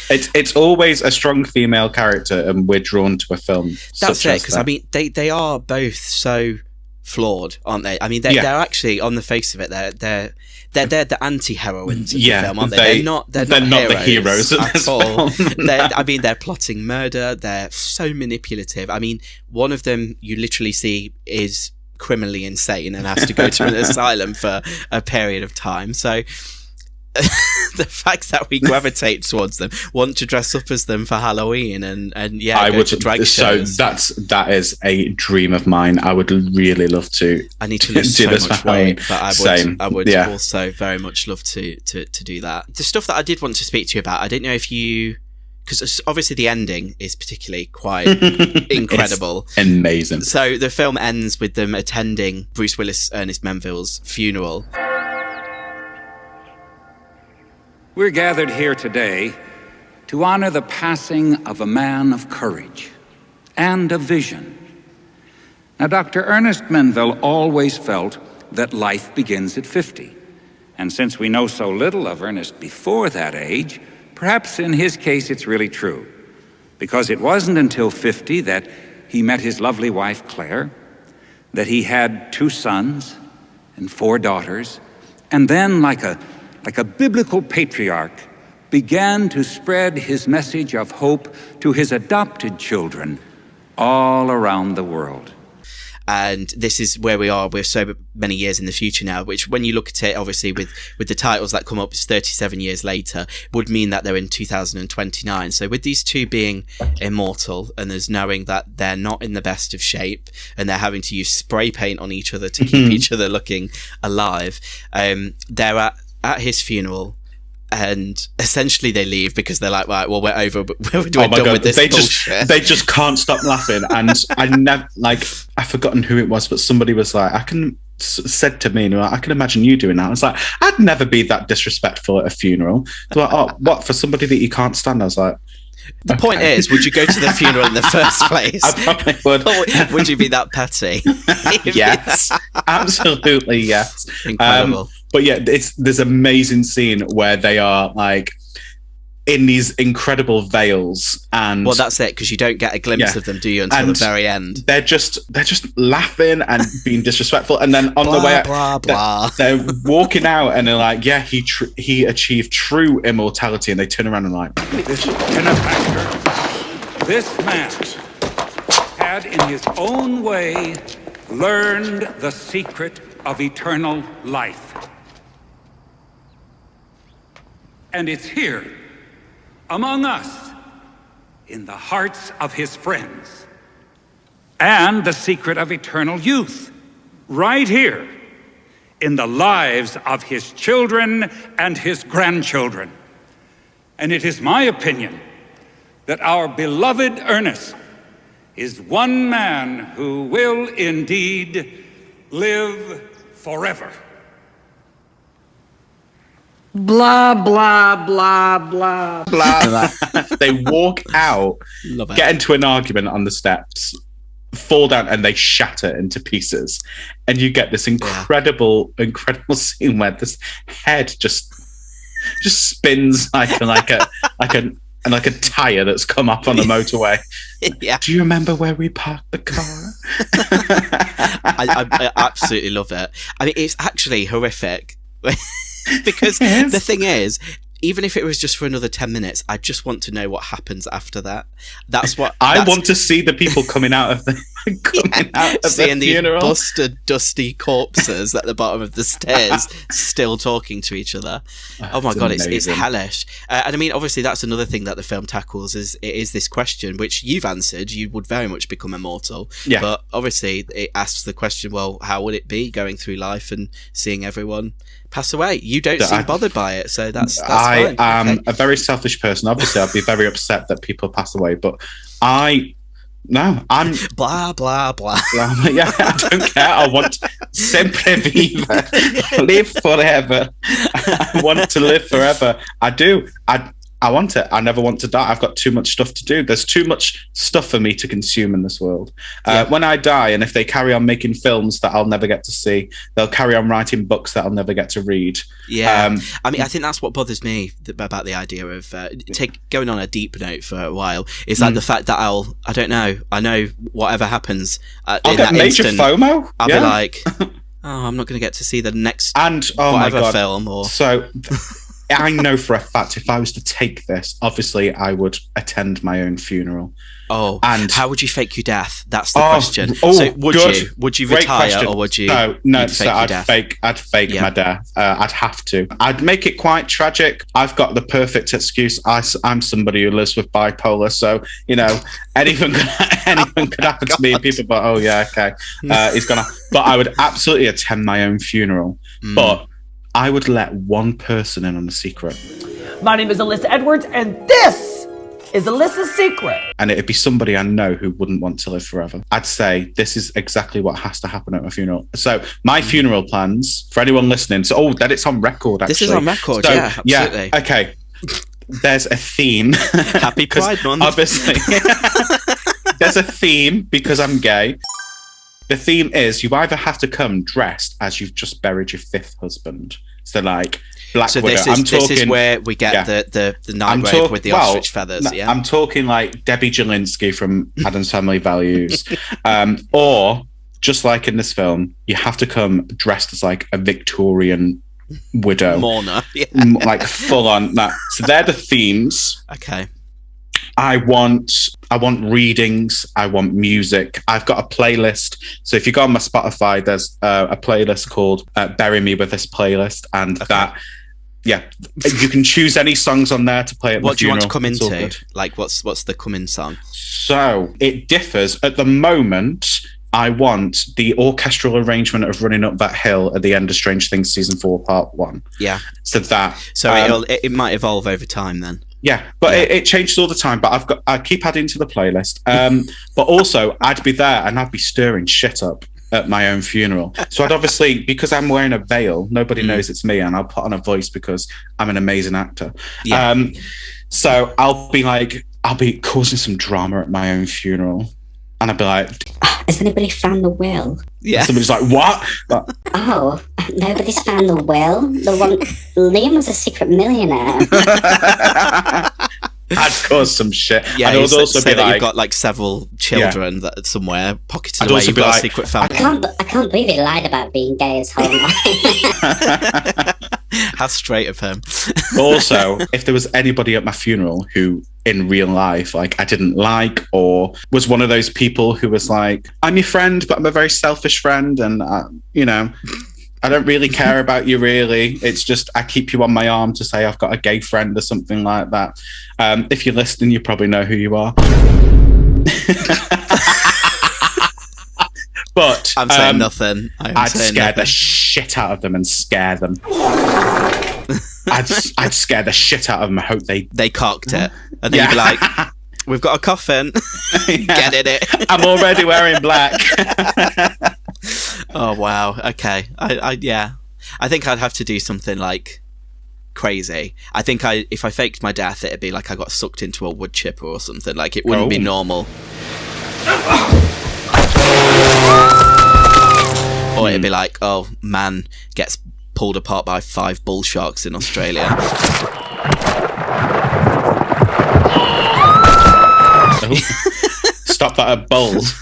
it's always a strong female character, and we're drawn to a film. That's it, because I mean, they are both so flawed, aren't they? I mean, they're actually, on the face of it, they're the anti-heroines of the film, aren't they? They're not the heroes at all. I mean, they're plotting murder. They're so manipulative. I mean, one of them you literally see is criminally insane and has to go to an asylum for a period of time. So the fact that we gravitate towards them, want to dress up as them for Halloween, and go to drag shows. So that is a dream of mine. I would really love to. I need to lose so much weight, but I would also very much love to do that. The stuff that I did want to speak to you about, I didn't know if you, because obviously the ending is particularly quite incredible. It's amazing. So the film ends with them attending Bruce Willis, Ernest Menville's funeral. We're gathered here today to honor the passing of a man of courage and of vision. Now, Dr. Ernest Menville always felt that life begins at 50. And since we know so little of Ernest before that age, perhaps in his case it's really true. Because it wasn't until 50 that he met his lovely wife, Claire, that he had 2 sons and 4 daughters, and then, like a biblical patriarch, began to spread his message of hope to his adopted children all around the world. And this is where we are. We're so many years in the future now, which when you look at it, obviously with the titles that come up, it's 37 years later, would mean that they're in 2029. So with these 2 being immortal, and there's knowing that they're not in the best of shape, and they're having to use spray paint on each other to keep each other looking alive, they're at his funeral, and essentially they leave because they're like, right, well, we're over, but we're done with this bullshit. They just can't stop laughing. And I've forgotten who it was, but somebody was like, said to me, I can imagine you doing that. I was like, I'd never be that disrespectful at a funeral. They're like, oh, what, for somebody that you can't stand? I was like, the point is, would you go to the funeral in the first place? I probably would. Or would you be that petty? Yes, absolutely, yes. Incredible. But yeah, there's an amazing scene where they are like in these incredible veils, and well, that's it, because you don't get a glimpse of them, do you, until the very end? They're just laughing and being disrespectful, and then on the way out, they're walking out, and they're like, "Yeah, he achieved true immortality," and they turn around and like, "This benefactor, this man, had in his own way learned the secret of eternal life." And it's here, among us, in the hearts of his friends. And the secret of eternal youth, right here, in the lives of his children and his grandchildren. And it is my opinion that our beloved Ernest is one man who will indeed live forever. Blah, blah, blah, blah, blah. They walk out, get into an argument on the steps, fall down, and they shatter into pieces. And you get this incredible scene where this head just just spins like a tire that's come up on the motorway. Yeah. Do you remember where we parked the car? I absolutely love it. I mean, it's actually horrific because the thing is, even if it was just for another 10 minutes, I just want to know what happens after that. That's what I want to see the people coming out of the seeing these funeral. busted, dusty corpses at the bottom of the stairs, still talking to each other. Oh my god, it's hellish. And I mean, obviously, that's another thing that the film tackles is this question, which you've answered. You would very much become immortal. Yeah. But obviously, it asks the question: well, how would it be going through life and seeing everyone pass away? You don't seem bothered by it, so that's I fine. am a very selfish person. Obviously, I'd be very upset that people pass away, but I'm blah blah blah. Yeah, I don't care. I want sempre viva, live forever. I want to live forever. I do. I want it. I never want to die. I've got too much stuff to do. There's too much stuff for me to consume in this world. When I die, and if they carry on making films that I'll never get to see, they'll carry on writing books that I'll never get to read. Yeah. I mean, I think that's what bothers me about the idea of going on a deep note for a while. Is like the fact that I know whatever happens I'll get major FOMO. I'll be like, I'm not going to get to see the next whatever film. Or so. I know for a fact if I was to take this, obviously I would attend my own funeral. Oh, and how would you fake your death? That's the question. Oh, so good. Would you Great retire question. or would you? No. So I'd fake my death. I'd have to. I'd make it quite tragic. I've got the perfect excuse. I'm somebody who lives with bipolar, so anything could happen to me. And people go, oh yeah, okay, he's gonna. But I would absolutely attend my own funeral. But I would let one person in on the secret. My name is Alyssa Edwards, and this is Alyssa's Secret. And it'd be somebody I know who wouldn't want to live forever. I'd say this is exactly what has to happen at my funeral. So my funeral plans, for anyone listening, that it's on record, actually. This is on record, so, yeah, absolutely. Yeah, okay. There's a theme. Happy Pride Month. Obviously. There's a theme because I'm gay. The theme is you either have to come dressed as you've just buried your fifth husband. So like Black Widow. This is where we get the night robe with the ostrich feathers. Yeah, I'm talking like Debbie Jelinski from Addams Family Values, or just like in this film, you have to come dressed as like a Victorian widow, mourner, like full on that. So they're the themes. Okay. I want readings. I want music. I've got a playlist. So if you go on my Spotify, there's a playlist called "Bury Me with This Playlist," and you can choose any songs on there to play at the funeral. What do you want to come into? Like, what's the come-in song? So it differs. At the moment, I want the orchestral arrangement of "Running Up That Hill" at the end of Stranger Things season 4, part 1. Yeah. So it might evolve over time then. Yeah, but it changes all the time. But I keep adding to the playlist. But also, I'd be there and I'd be stirring shit up at my own funeral. So I'd obviously, because I'm wearing a veil, nobody knows it's me, and I'll put on a voice because I'm an amazing actor. Yeah. So I'll be causing some drama at my own funeral, and I'd be like, has anybody found the will? Yeah. Somebody's like, what? Oh, nobody's found the will? Liam was a secret millionaire. I'd cause some shit. Yeah, I'd also be like, you've got like several children that somewhere pocketed I'd away. Also You've be got like, a secret family. I can't believe he lied about being gay his whole life. How straight of him. Also, if there was anybody at my funeral who in real life like I didn't like, or was one of those people who was like, I'm your friend but I'm a very selfish friend, and I don't really care about you really, it's just I keep you on my arm to say I've got a gay friend or something like that. If you're listening, you probably know who you are. But I'm saying nothing. I'd scare the shit out of them and scare them. I'd scare the shit out of them. I hope they cocked it, and then you'd be like, "We've got a coffin. Get in it." I'm already wearing black. Oh wow. Okay. I think I'd have to do something like crazy. I think if I faked my death, it'd be like I got sucked into a wood chipper or something. Like it wouldn't be normal. Or it'd be like, oh, man gets pulled apart by 5 bull sharks in Australia. Stop that at bulls.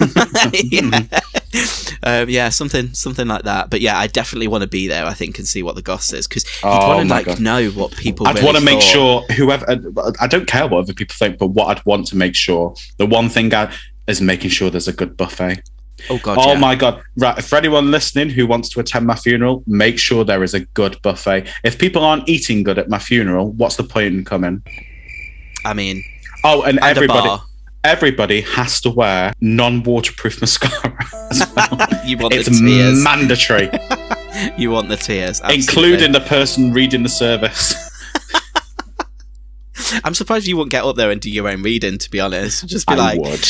Yeah, something like that. But yeah, I definitely want to be there, I think, and see what the goss is, because you'd want to know what people. I'd want to make sure whoever. I don't care what other people think, but what I'd want to make sure, the one thing is making sure there's a good buffet. Oh God! Oh my God! Right, for anyone listening who wants to attend my funeral, make sure there is a good buffet. If people aren't eating good at my funeral, what's the point in coming? I mean, and everybody has to wear non-waterproof mascara as well. You want it's the tears. Mandatory. You want the tears, absolutely. Including the person reading the service. I'm surprised you wouldn't get up there and do your own reading, to be honest. Just be I would.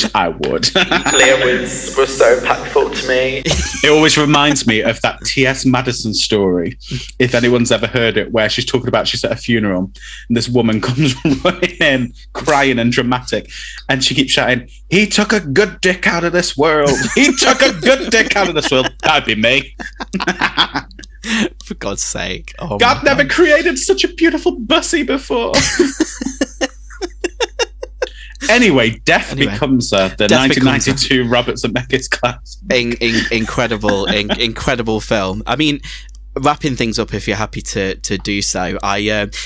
Clear was so impactful to me. It always reminds me of that T.S. Madison story, if anyone's ever heard it, where she's talking about she's at a funeral and this woman comes running in, crying and dramatic, and she keeps shouting, "He took a good dick out of this world. He took a good dick out of this world." That'd be me. For God's sake. Oh, God never created such a beautiful bussy before. Anyway, Death Becomes Her, the 1992 Robert Zemeckis class. Incredible film. I mean, wrapping things up, if you're happy to do so,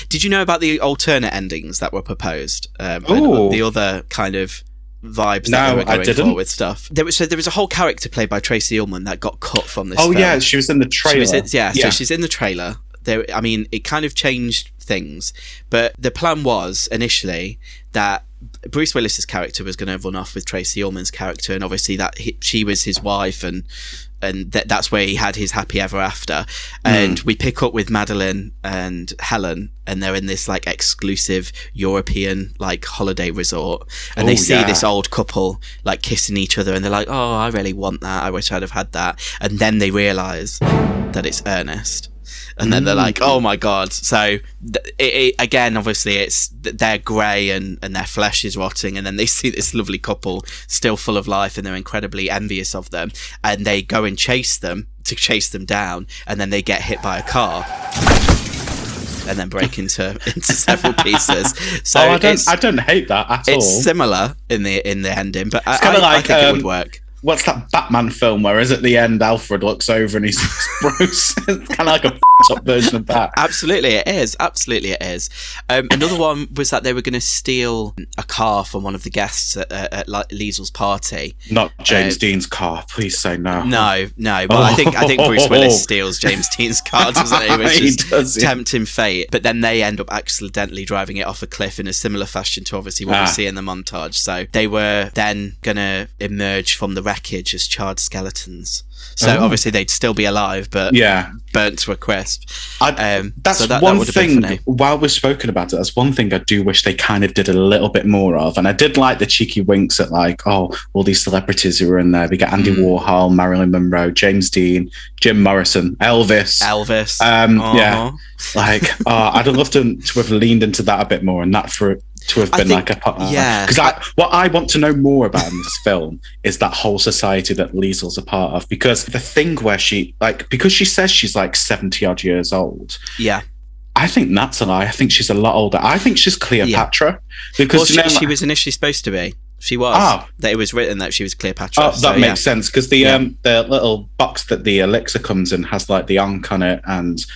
did you know about the alternate endings that were proposed? The other kind of vibes that they were going for with stuff. There was a whole character played by Tracy Ullman that got cut from this film. Yeah, she was in the trailer. So she's in the trailer. I mean, it kind of changed things, but the plan was initially that Bruce Willis's character was going to run off with Tracy Ullman's character, and obviously that she was his wife, and that's where he had his happy ever after. And we pick up with Madeline and Helen, and they're in this like exclusive European like holiday resort, and they see this old couple like kissing each other, and they're like, "Oh, I really want that. I wish I'd have had that." And then they realise that it's Ernest. And then they're like, "Oh my God!" So again, obviously, they're grey and their flesh is rotting, and then they see this lovely couple still full of life, and they're incredibly envious of them, and they go and chase them down, and then they get hit by a car, and then break into several pieces. So I don't hate that at all. It's similar in the ending, but I think it would work. What's that Batman film where at the end Alfred looks over and he's Bruce? It's kind of like a up version of that. Absolutely it is. Another one was that they were going to steal a car from one of the guests at Liesel's party. Not James Dean's car. Please say no. No. But I think Bruce Willis steals James Dean's car, doesn't he? Which is tempting fate. But then they end up accidentally driving it off a cliff in a similar fashion to obviously what we see in the montage. So they were then going to emerge from the wreckage as charred skeletons. So obviously they'd still be alive, but burnt to a crisp. That's one thing. While we've spoken about it, that's one thing I do wish they kind of did a little bit more of. And I did like the cheeky winks at like, all these celebrities who were in there. We got Andy Warhol, Marilyn Monroe, James Dean, Jim Morrison, Elvis. I'd have loved to have leaned into that a bit more, and that to have been like a part. Because what I want to know more about in this film is that whole society that Liesel's a part of. Because the thing where because she says she's like 70 odd years old. Yeah. I think that's a lie. I think she's a lot older. I think she's Cleopatra. Because she was initially supposed to be. She was. That it was written that she was Cleopatra. That makes sense, because the little box that the elixir comes in has like the Ankh on it, and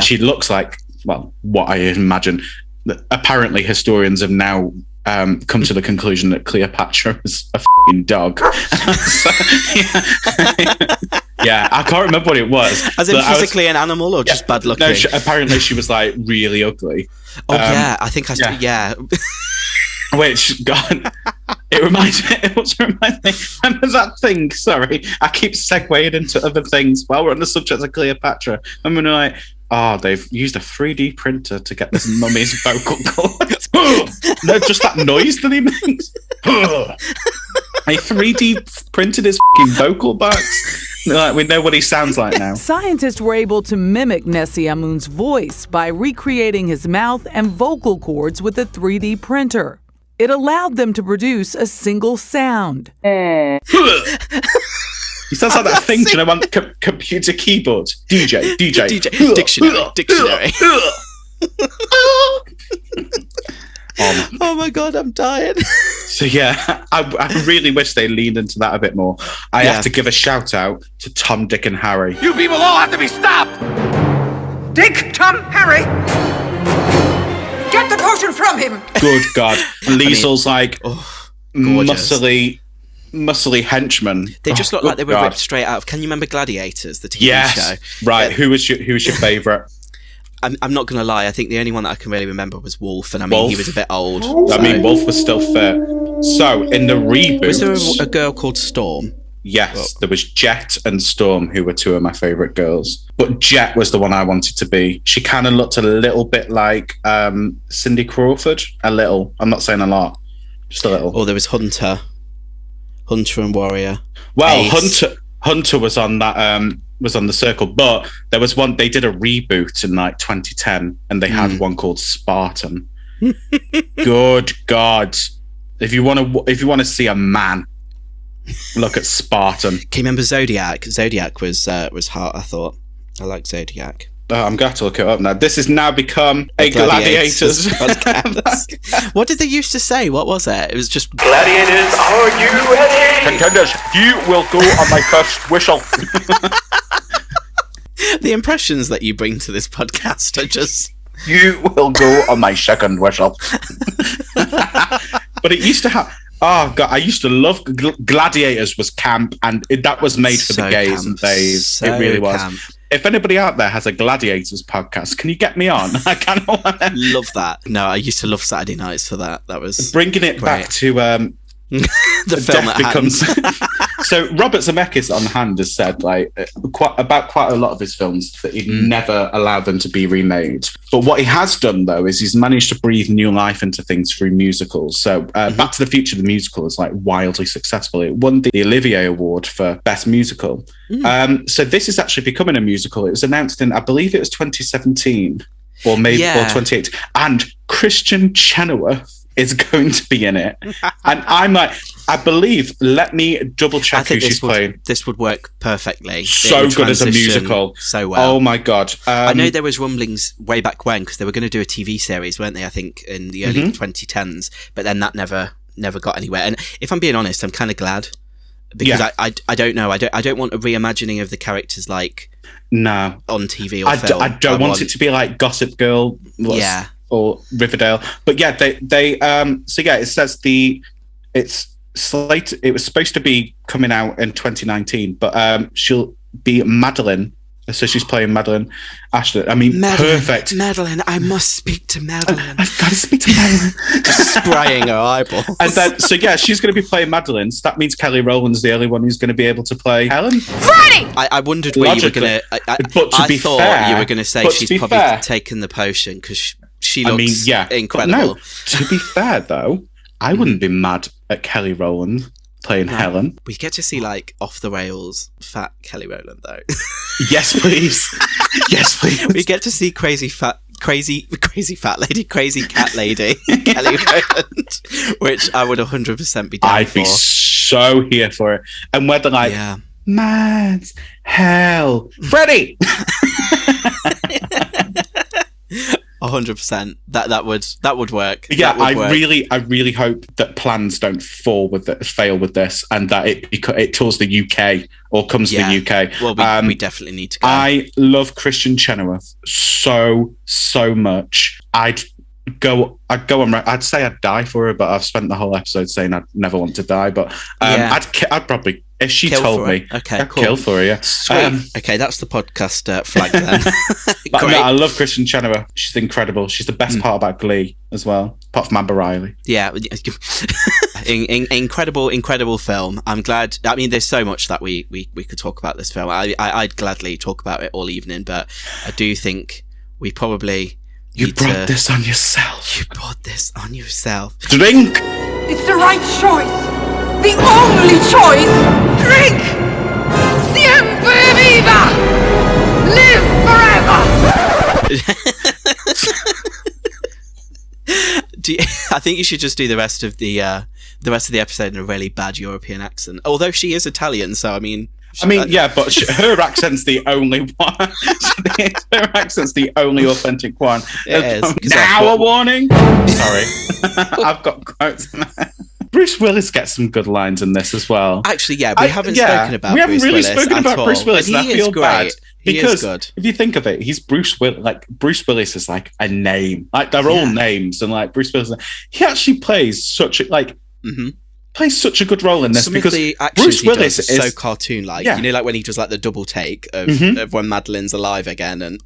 she looks like, well, what I imagine. Apparently, historians have now come to the conclusion that Cleopatra is a f***ing dog. I can't remember what it was. As in physically an animal, or just bad looking? No, apparently she was like really ugly. I think I said, Which, God, it reminds me. Remember that thing? Sorry, I keep segueing into other things while we're on the subject of Cleopatra. I'm gonna like, they've used a 3D printer to get this mummy's vocal cords. No, just that noise that he makes. They 3D printed his fucking vocal box. We know what he sounds like now. Scientists were able to mimic Nessie Amun's voice by recreating his mouth and vocal cords with a 3D printer. It allowed them to produce a single sound. He sounds like that thing, do you know, on computer keyboard. DJ. Dictionary. Oh my God, I'm dying. So yeah, I really wish they leaned into that a bit more. I have to give a shout out to Tom, Dick and Harry. You people all have to be stopped! Dick, Tom, Harry! Get the potion from him! Good God. Liesel's muscly henchman. They just look like they were ripped straight out of... Can you remember Gladiators, the TV show? Right. Who was your favourite? I'm not going to lie. I think the only one that I can really remember was Wolf, and I mean, he was a bit old. I mean, Wolf was still fit. So, in the reboot... Was there a girl called Storm? Yes, there was Jet and Storm, who were two of my favourite girls. But Jet was the one I wanted to be. She kind of looked a little bit like Cindy Crawford. A little. I'm not saying a lot. Just a little. Oh, there was Hunter and Warrior. Well, Ace. Hunter was on that... was on the Circle, but there was one. They did a reboot in like 2010, and they had one called Spartan. Good God! If you want to see a man, look at Spartan. Can you remember Zodiac? Zodiac was hot. I thought I liked Zodiac. I'm going to look it up now. This has now become a Gladiators podcast. What did they used to say? What was it? It was just Gladiators, are you ready? Contenders, you will go on my first whistle. The impressions that you bring to this podcast are just... You will go on my second whistle. But it used to have... Oh, God, I used to love... Gladiators was camp, and that was made for the gays and theys. It really was. Camp. If anybody out there has a Gladiators podcast, can you get me on? I kind of want to... Love that. No, I used to love Saturday nights for that. That was... Bringing it back to... the film at becomes... So Robert Zemeckis on hand has said quite a lot of his films that he'd never allow them to be remade. But what he has done though is he's managed to breathe new life into things through musicals. So Back to the Future, the musical, is like wildly successful. It won the Olivier Award for Best Musical. So this is actually becoming a musical. It was announced in, I believe it was 2017 or maybe or 2018, and Christian Chenoweth is going to be in it. And I'm like, I believe, let me double check who she's playing. This would work perfectly. So good as a musical. So well. Oh my God. I know there was rumblings way back when, because they were going to do a TV series, weren't they? I think in the early 2010s, but then that never got anywhere. And if I'm being honest, I'm kind of glad, because I don't know. I don't want a reimagining of the characters on TV or film. I don't want it to be like Gossip Girl. Or Riverdale, but yeah, they so yeah, it says it's slated. It was supposed to be coming out in 2019, but she'll be Madeline. So she's playing Madeline Ashton. I mean, perfect. Madeline, I must speak to Madeline. I've got to speak to Madeline. Spraying her eyeballs. And then, so yeah, she's going to be playing Madeline. So that means Kelly Rowland's the only one who's going to be able to play Helen. Freddie! I wondered where you were going to... I thought you were going to say she's probably taken the potion, because she looks incredible. No, to be fair, though, I wouldn't be mad at Kelly Rowland playing Helen. We get to see off the rails fat Kelly Rowland though. Yes, please. Yes, please. We get to see crazy cat lady Kelly Rowland, which I would 100% be down for. I'd be so here for it. And whether man's hell, Freddie. 100%. That would work. Yeah, I really hope that plans don't fail with this, and that it tours the UK or comes to the UK. Well, we definitely need to go. I love Christian Chenoweth so much. I'd say I'd die for her, but I've spent the whole episode saying I'd never want to die. But I'd probably, if she told me, I'd kill for her. Yeah. Sweet. Okay, that's the podcast flag then. But no, I love Christian Chenoweth. She's incredible. She's the best part about Glee as well, apart from Amber Riley. Yeah. Incredible film. I'm glad. I mean, there's so much that we could talk about this film. I'd gladly talk about it all evening, but I do think we probably... You brought this on yourself. You brought this on yourself. Drink! It's the right choice. The only choice. Drink! Siempre viva! Live forever! I think you should just do the rest of the episode in a really bad European accent. Although she is Italian, so I mean... I mean, yeah, but her accent's the only one. Her accent's the only authentic one. It is. Now a warning. Sorry, I've got quotes. Bruce Willis gets some good lines in this as well. Actually, yeah, we haven't spoken about Bruce Willis. We haven't really spoken about Bruce Willis, and I feel bad. Because good. If you think of it, he's Bruce Willis. Like Bruce Willis is like a name, like they're all names, and like Bruce Willis, he actually plays such a plays such a good role in this. Some because of the actions Bruce Willis is so cartoon-like. Yeah. You know, like when he does like the double take of when Madeline's alive again, and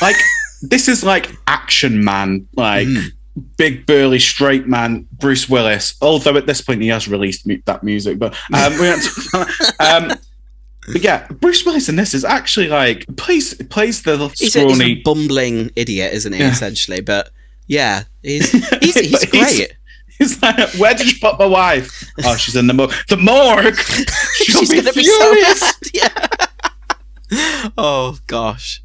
like this is like action man, like big burly straight man Bruce Willis. Although at this point he has released that music, but but yeah, Bruce Willis in this is actually like plays the scrawny, he's a bumbling idiot, isn't he? Essentially, but yeah, he's great. He's like, where did you put my wife? Oh, she's in the morgue. The morgue. She's gonna be furious. So mad. Yeah. Oh gosh.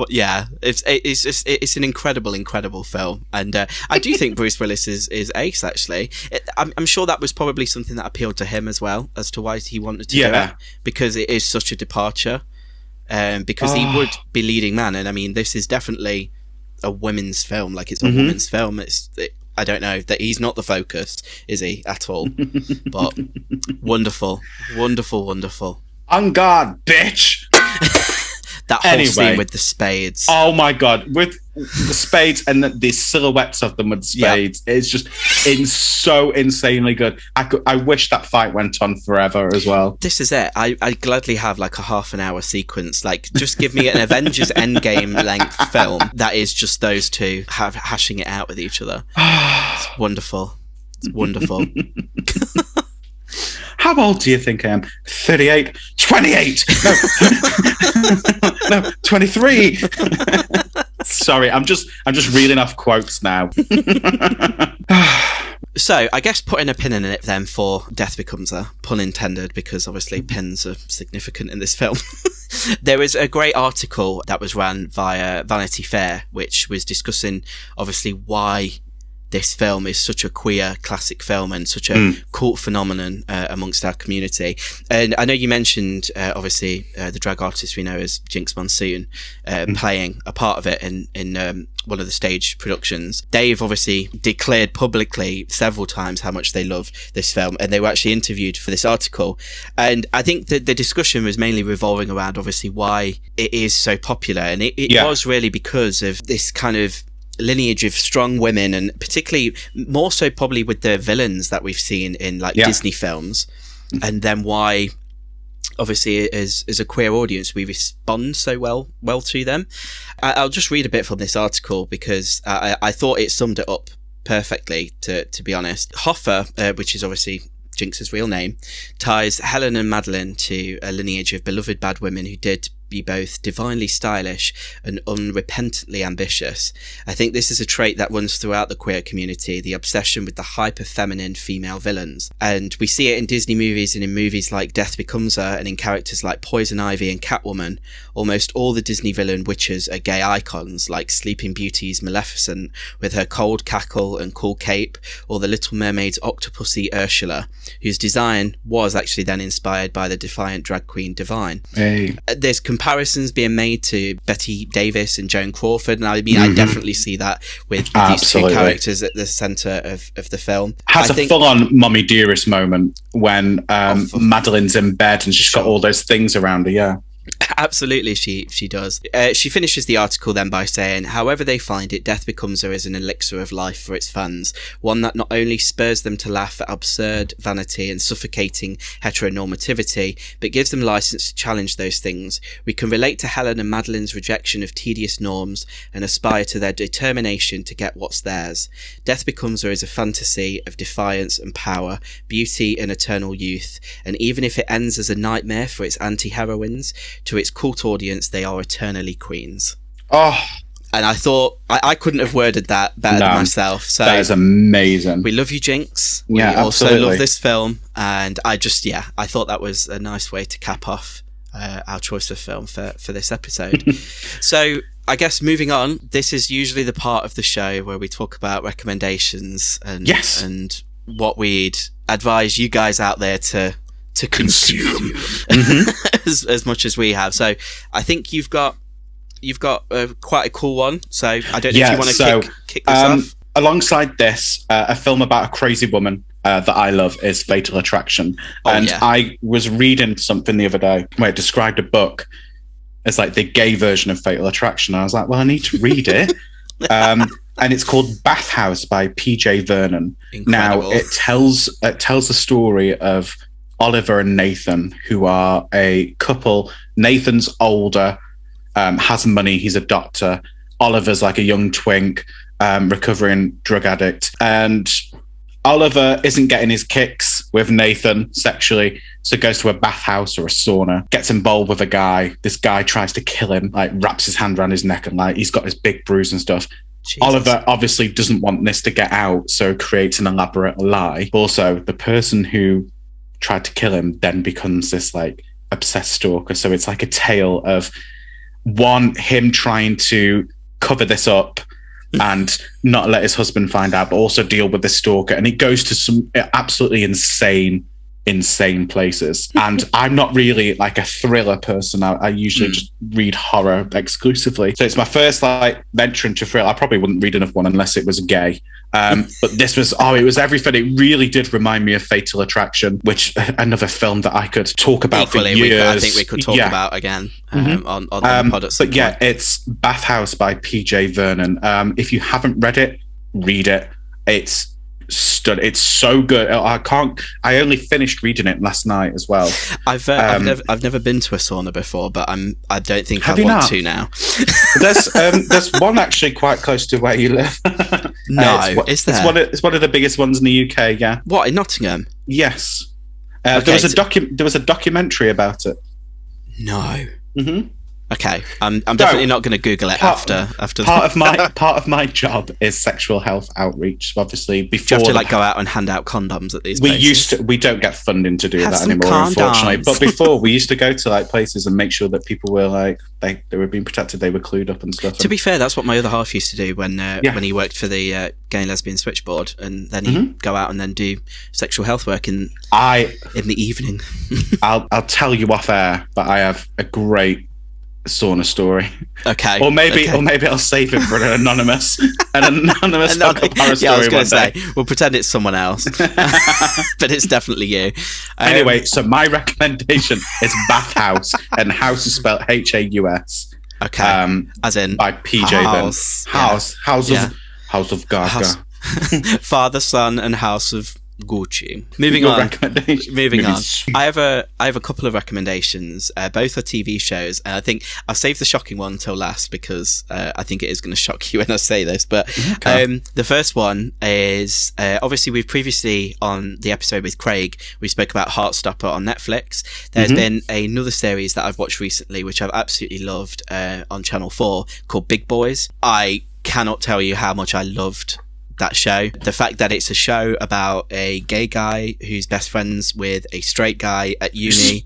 Yeah, it's an incredible film, and I do think Bruce Willis is ace. Actually, I'm sure that was probably something that appealed to him as well as to why he wanted to do it, because it is such a departure, because he would be leading man, and I mean this is definitely a women's film. Like it's a women's film. I don't know that he's not the focus, is he at all? But wonderful. On guard, bitch. That whole scene with the spades. Oh my god, with the spades and the silhouettes of them with the spades, it's just so insanely good. I wish that fight went on forever as well. This is it. I'd gladly have like a half an hour sequence. Like, just give me an Avengers Endgame length film that is just those two hashing it out with each other. It's wonderful. It's wonderful. How old do you think I am? 38? 28! No, 23! Sorry, I'm just reeling off quotes now. So, I guess putting a pin in it then for Death Becomes Her, pun intended, because obviously pins are significant in this film. There was a great article that was ran via Vanity Fair, which was discussing obviously why this film is such a queer classic film and such a cult phenomenon amongst our community. And I know you mentioned, obviously, the drag artist we know as Jinx Monsoon playing a part of it in one of the stage productions. They've obviously declared publicly several times how much they love this film, and they were actually interviewed for this article. And I think that the discussion was mainly revolving around obviously why it is so popular. And it was really because of this kind of lineage of strong women, and particularly more so probably with the villains that we've seen in like Disney films, and then why obviously as a queer audience we respond so well to them. I'll just read a bit from this article because I thought it summed it up perfectly, to be honest. Hoffa, which is obviously Jinx's real name, ties Helen and Madeline to a lineage of beloved bad women who did be both divinely stylish and unrepentantly ambitious. I think this is a trait that runs throughout the queer community, the obsession with the hyper-feminine female villains. And we see it in Disney movies and in movies like Death Becomes Her, and in characters like Poison Ivy and Catwoman. Almost all the Disney villain witches are gay icons, like Sleeping Beauty's Maleficent with her cold cackle and cool cape, or the Little Mermaid's Octopussy Ursula, whose design was actually then inspired by the defiant drag queen Divine. There's comparisons being made to Betty Davis and Joan Crawford, and I mean I definitely see that with these two characters at the centre of the film. Has a full-on Mommy Dearest moment when Madeline's in bed and she's got all those things around her. Absolutely, she does. She finishes the article then by saying, however they find it, Death Becomes Her is an elixir of life for its fans, one that not only spurs them to laugh at absurd vanity and suffocating heteronormativity, but gives them license to challenge those things. We can relate to Helen and Madeline's rejection of tedious norms and aspire to their determination to get what's theirs. Death Becomes Her is a fantasy of defiance and power, beauty and eternal youth, and even if it ends as a nightmare for its anti-heroines, to its cult audience, they are eternally queens. Oh, and I thought I couldn't have worded that better than myself. So that is amazing. We love you, Jinx. We also love this film, and I thought that was a nice way to cap off our choice of film for this episode. So I guess moving on, this is usually the part of the show where we talk about recommendations and what we'd advise you guys out there to to consume as much as we have. So I think you've got quite a cool one. So I don't know if you want to kick this off. Alongside this, a film about a crazy woman that I love is Fatal Attraction. I was reading something the other day where it described a book as like the gay version of Fatal Attraction. I was like, well, I need to read it. And it's called Bathhouse by P.J. Vernon. Incredible. Now, it tells the story of Oliver and Nathan, who are a couple. Nathan's older, has money, he's a doctor. Oliver's like a young twink, recovering drug addict. And Oliver isn't getting his kicks with Nathan sexually, so goes to a bathhouse or a sauna, gets involved with a guy. This guy tries to kill him, like wraps his hand around his neck and like he's got this big bruise and stuff. Jesus. Oliver obviously doesn't want this to get out, so creates an elaborate lie. Also, the person who tried to kill him then becomes this like obsessed stalker. So it's like a tale of him trying to cover this up and not let his husband find out, but also deal with the stalker. And it goes to some absolutely insane places. And I'm not really like a thriller person. I usually just read horror exclusively. So it's my first like venture into thriller. I probably wouldn't read another one unless it was gay. But this was, it was everything. It really did remind me of Fatal Attraction, which another film that I could talk about equally, for years. I think we could talk about again on the pod at some point. It's Bathhouse by P.J. Vernon. If you haven't read it, read it. It's so good. I only finished reading it last night as well. I've never been to a sauna before, but I don't think I want to now. There's one actually quite close to where you live. Is there? It's one of the biggest ones in the UK. Yeah. What, in Nottingham? Yes. There was a documentary about it. No. Mm-hmm. Okay, I'm definitely not going to Google it after. Part of my job is sexual health outreach. Obviously, before do you have to like go out and hand out condoms at these places? We don't get funding to do that anymore, unfortunately. But before, we used to go to like places and make sure that people were like they were being protected, they were clued up and stuff. To be fair, that's what my other half used to do when he worked for the Gay and Lesbian Switchboard, and then he'd go out and then do sexual health work in the evening. I'll tell you off air, but I have a great sauna story. Okay. Or maybe I'll save it for an anonymous horror story. I was going to say, we'll pretend it's someone else, but it's definitely you. Anyway, so my recommendation is Bathhouse, and house is spelled Haus. Okay. As in by PJ House. House of Gaga. Father, Son, and House of Gucci. Moving on. I have a couple of recommendations. Both are TV shows, and I think I'll save the shocking one till last because I think it is going to shock you when I say this. But the first one is obviously we've previously on the episode with Craig we spoke about Heartstopper on Netflix. There's been another series that I've watched recently which I've absolutely loved on Channel 4 called Big Boys. I cannot tell you how much I loved that show. The fact that it's a show about a gay guy who's best friends with a straight guy at uni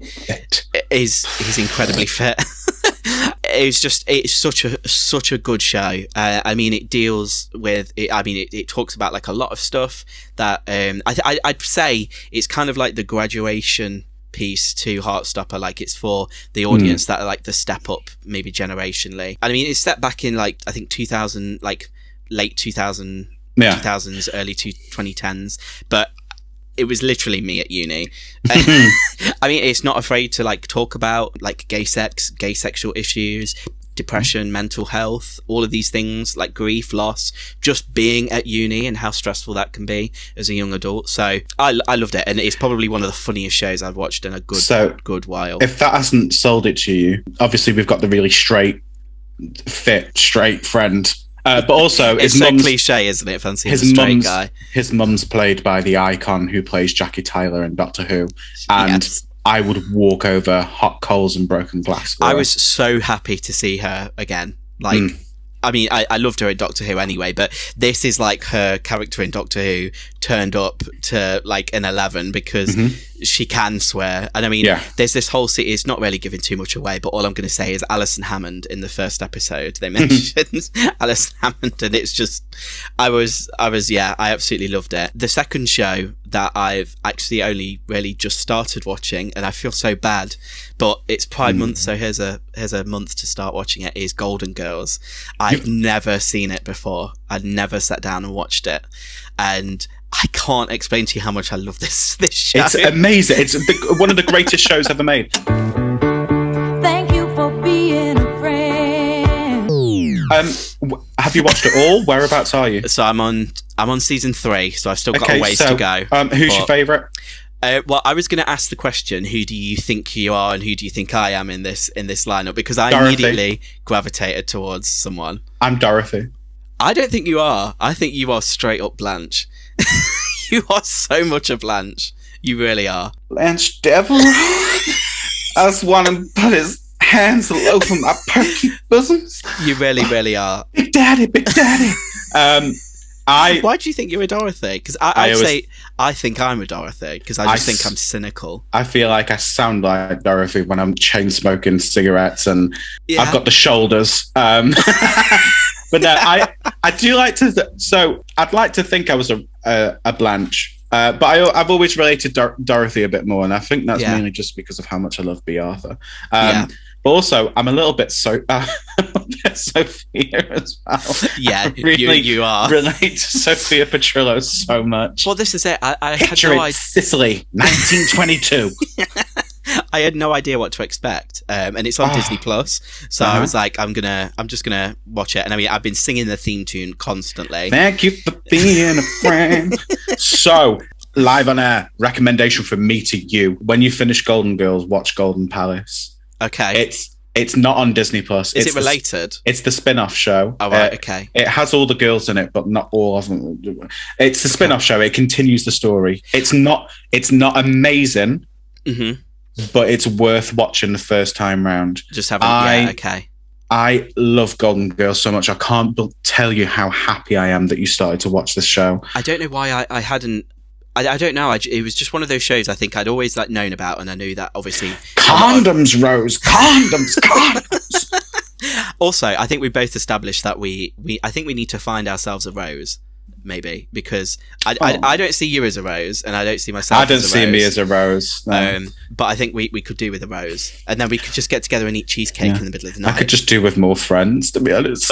he's incredibly fit. It's such a good show. I mean, it deals with it. I mean, it talks about like a lot of stuff that I'd say it's kind of like the graduation piece to Heartstopper. Like it's for the audience that are like the step up maybe generationally. I mean, it's set back in like I think 2000, like late 2000. 2000s, early 2010s, but it was literally me at uni. I mean, it's not afraid to like talk about like gay sex, gay sexual issues, depression, mental health, all of these things like grief, loss, just being at uni and how stressful that can be as a young adult. So I loved it, and it's probably one of the funniest shows I've watched in a good while. If that hasn't sold it to you, obviously we've got the really straight friend. But also, it's so cliche, isn't it? Fancy his straight guy. His mum's played by the icon who plays Jackie Tyler in Doctor Who, and I would walk over hot coals and broken glass. I was so happy to see her again. Like, I mean, I loved her in Doctor Who anyway, but this is like her character in Doctor Who turned up to like an 11 because she can swear. And I mean, there's this whole scene, it's not really giving too much away, but all I'm going to say is Alison Hammond in the first episode, they mentioned Alison Hammond, and it's just, I absolutely loved it. The second show that I've actually only really just started watching, and I feel so bad, but it's Pride Month, so here's a month to start watching it, is Golden Girls. I've never seen it before. I'd never sat down and watched it, and I can't explain to you how much I love this show. It's amazing. It's one of the greatest shows ever made. Thank you for being a friend. Have you watched it all? Whereabouts are you? So I'm on season 3, so I've still got a ways to go. Who's your favourite? Well, I was going to ask the question: who do you think you are, and who do you think I am in this lineup? Because I immediately gravitated towards someone. I'm Dorothy. I don't think you are. I think you are straight up Blanche. You are so much a Blanche. You really are. Blanche Devil. I just want to put his hands all over my perky bosoms. You really, really are. Big Daddy, Big Daddy. Why do you think you're a Dorothy? Because I think I'm a Dorothy, because I just think I'm cynical. I feel like I sound like Dorothy when I'm chain smoking cigarettes, and I've got the shoulders. But no, I do like to. So I'd like to think I was a Blanche, but I've always related Dorothy a bit more, and I think that's mainly just because of how much I love B. Arthur. But also, I'm a little bit Sophia as well. Yeah, I really you are. Relate to Sophia Petrillo so much. Well, this is it. I Picture had no it, Sicily, 1922. I had no idea what to expect, and it's on Disney Plus. So I was like, I'm just gonna watch it. And I mean, I've been singing the theme tune constantly. Thank you for being a friend. So, live on air, recommendation from me to you: when you finish Golden Girls, watch Golden Palace. Okay, it's not on Disney Plus. Is it related? It's the spin-off show. Oh, right, okay. It has all the girls in it, but not all of them. It's the spin-off show. It continues the story. It's not amazing. Mm-hmm. But it's worth watching the first time round. Just having, okay. I love Golden Girls so much. I can't tell you how happy I am that you started to watch this show. I don't know why I hadn't. I don't know. It was just one of those shows I think I'd always known about, and I knew that obviously. Condoms, Rose. Condoms. Also, I think we both established that I think we need to find ourselves a Rose. Maybe, because I don't see you as a Rose, and I don't see myself. I don't see me as a Rose. No. But I think we could do with a Rose, and then we could just get together and eat cheesecake in the middle of the night. I could just do with more friends, to be honest.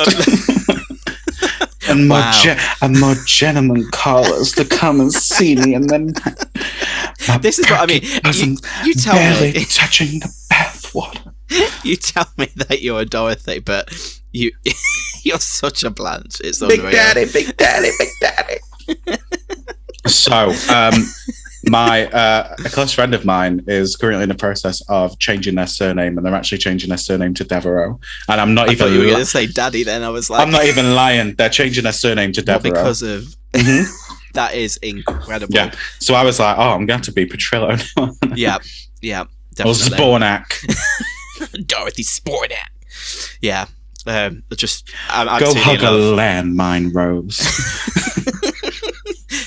And more gentlemen callers to come and see me, and then this is what I mean. You tell barely me, touching the bathwater. You tell me that you're a Dorothy, but you're such a Blanche. It's unreal. Big Daddy, Big Daddy, Big Daddy. So, a close friend of mine is currently in the process of changing their surname, and they're actually changing their surname to Devereaux. And I'm not even. I thought you were going to say Daddy. Then I was like, I'm not even lying. They're changing their surname to Devereaux because of. That is incredible. Yeah. So I was like, I'm going to be Petrillo now. Yeah. Definitely. Or Spornak. Dorothy Spornak. Yeah. I'm go hug a landmine, Rose.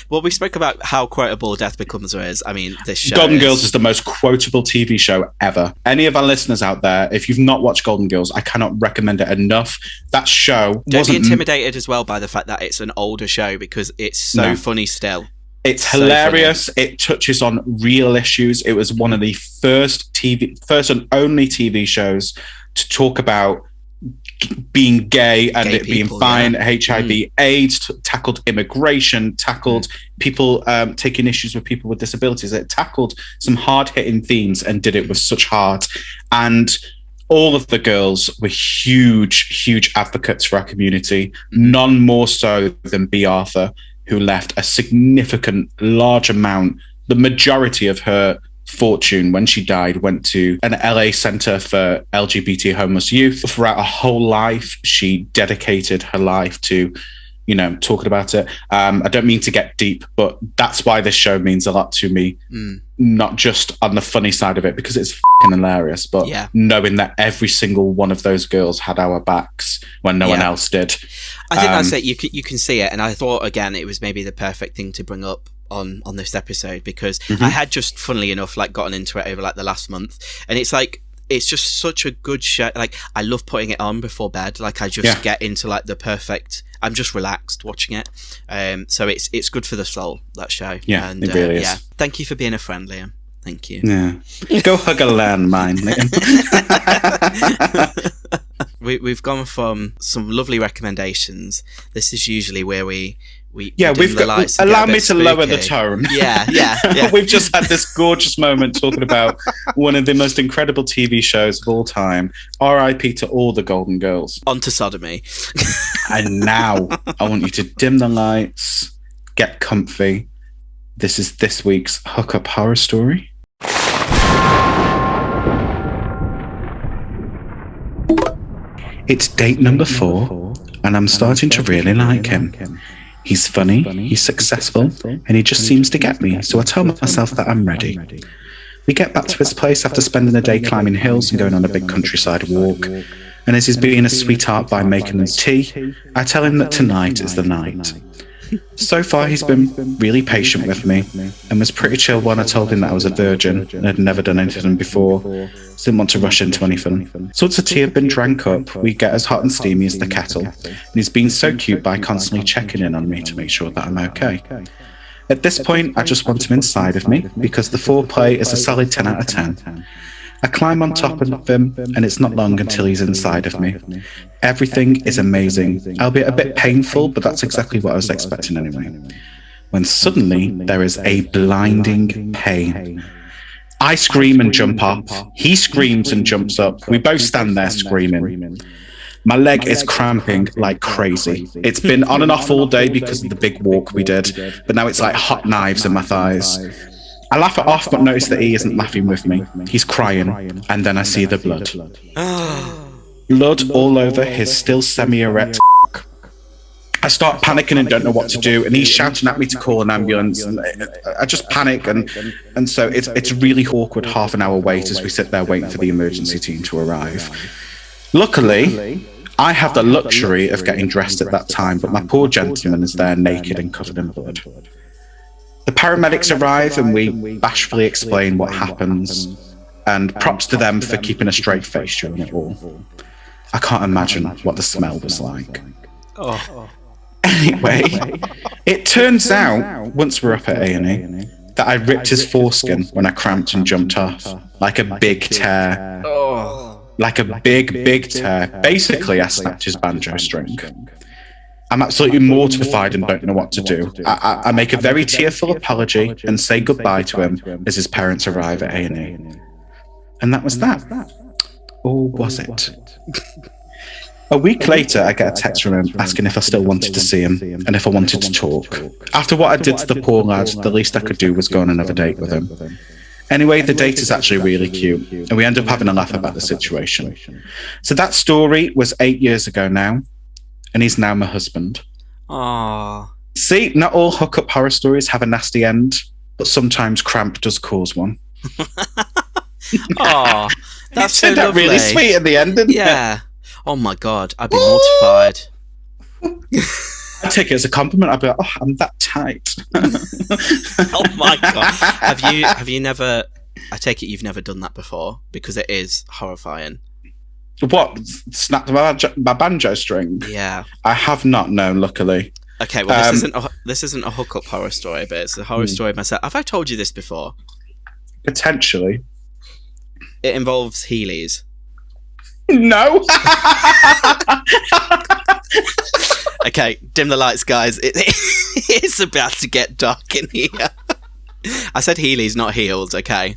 Well, we spoke about how quotable Death Becomes Her is. I mean, this show Golden Girls is the most quotable TV show ever. Any of our listeners out there, if you've not watched Golden Girls, I cannot recommend it enough. That show Don't be intimidated as well by the fact that it's an older show, because it's so funny still. It's hilarious. It touches on real issues. It was one of the first and only TV shows to talk about being gay and it being fine, HIV, AIDS, tackled immigration, tackled people taking issues with people with disabilities. It tackled some hard-hitting themes and did it with such heart. And all of the girls were huge advocates for our community, none more so than B. Arthur, who left a significant, large amount, the majority of her fortune when she died went to an LA center for LGBT homeless youth. Throughout her whole life, she dedicated her life to, talking about it. I don't mean to get deep, but that's why this show means a lot to me. Not just on the funny side of it, because it's f***ing hilarious, but knowing that every single one of those girls had our backs when no one else did. I think that's it. You can see it. And I thought, again, it was maybe the perfect thing to bring up on this episode, because I had just, funnily enough, like gotten into it over like the last month, and it's like, it's just such a good show. Like, I love putting it on before bed. Like, I just get into like the perfect, I'm just relaxed watching it. So it's good for the soul, that show. Yeah, and, it really is. Yeah, thank you for being a friend, Liam. Thank you. Yeah. Go hug a landmine, Liam. We've gone from some lovely recommendations. This is usually where we've got. Allow me to lower the tone. Yeah. We've just had this gorgeous moment talking about one of the most incredible TV shows of all time. R.I.P. to all the Golden Girls. On to sodomy. And now I want you to dim the lights, get comfy. This is this week's Hookup horror story. It's date number 4, and I'm starting to really like him. He's funny, he's successful, and he just seems to get me, so I tell myself that I'm ready. We get back to his place after spending the day climbing hills and going on a big countryside walk, and as he's being a sweetheart by making us tea, I tell him that tonight is the night. So far, he's been really patient with me and was pretty chill when I told him that I was a virgin and had never done anything before, so didn't want to rush into anything. So once the tea had been drank up, we get as hot and steamy as the kettle, and he's been so cute by constantly checking in on me to make sure that I'm okay. At this point, I just want him inside of me because the foreplay is a solid 10 out of 10. I climb on top of him, and it's not long until he's inside of me. Everything is amazing, albeit a bit painful, but that's exactly what I was expecting anyway. When suddenly, there is a blinding pain. I scream and jump up. He screams and jumps up. We both stand there screaming. My leg is cramping like crazy. It's been on and off all day because of the big walk we did, but now it's like hot knives in my thighs. I laugh it off, but notice that he isn't laughing with me. He's crying, and then I see the blood. Blood all over his still semi-erect. I start panicking and don't know what to do, and he's shouting at me to call an ambulance. And I just panic, and so it's a really awkward half an hour wait as we sit there waiting for the emergency team to arrive. Luckily, I have the luxury of getting dressed at that time, but my poor gentleman is there naked and covered in blood. The paramedics arrive and we bashfully explain what happens, and props to them for keeping a straight face during it all. I can't imagine what the smell was like. Anyway, it turns out, once we're up at A&E, that I ripped his foreskin when I cramped and jumped off, like a big tear. Like a big tear. Basically, I snapped his banjo string. I'm absolutely mortified and don't know what to do. I make a very tearful apology and say goodbye to him as his parents arrive at A&E. And that was that. Or was it? A week later, I get a text from him asking if I still wanted to see him and if I wanted to talk. After what I did to the poor lad, the least I could do was go on another date with him. Anyway, the date is actually really cute, and we end up having a laugh about the situation. So that story was 8 years ago now, and he's now my husband. Aww. See, not all hookup horror stories have a nasty end, but sometimes cramp does cause one. Aww, that's so turned out really sweet at the end, didn't it? Oh my god, I'd be mortified. I'd take it as a compliment. I'd be like, oh, I'm that tight. Oh my god. Have you never, I take it you've never done that before, because it is horrifying. What? Snapped my banjo string? Yeah. I have not known, luckily. Okay, well, this isn't a hookup horror story, but it's a horror story myself. Have I told you this before? Potentially. It involves Heelys. No. Okay, dim the lights, guys. It's about to get dark in here. I said Heelys, not heels. Okay.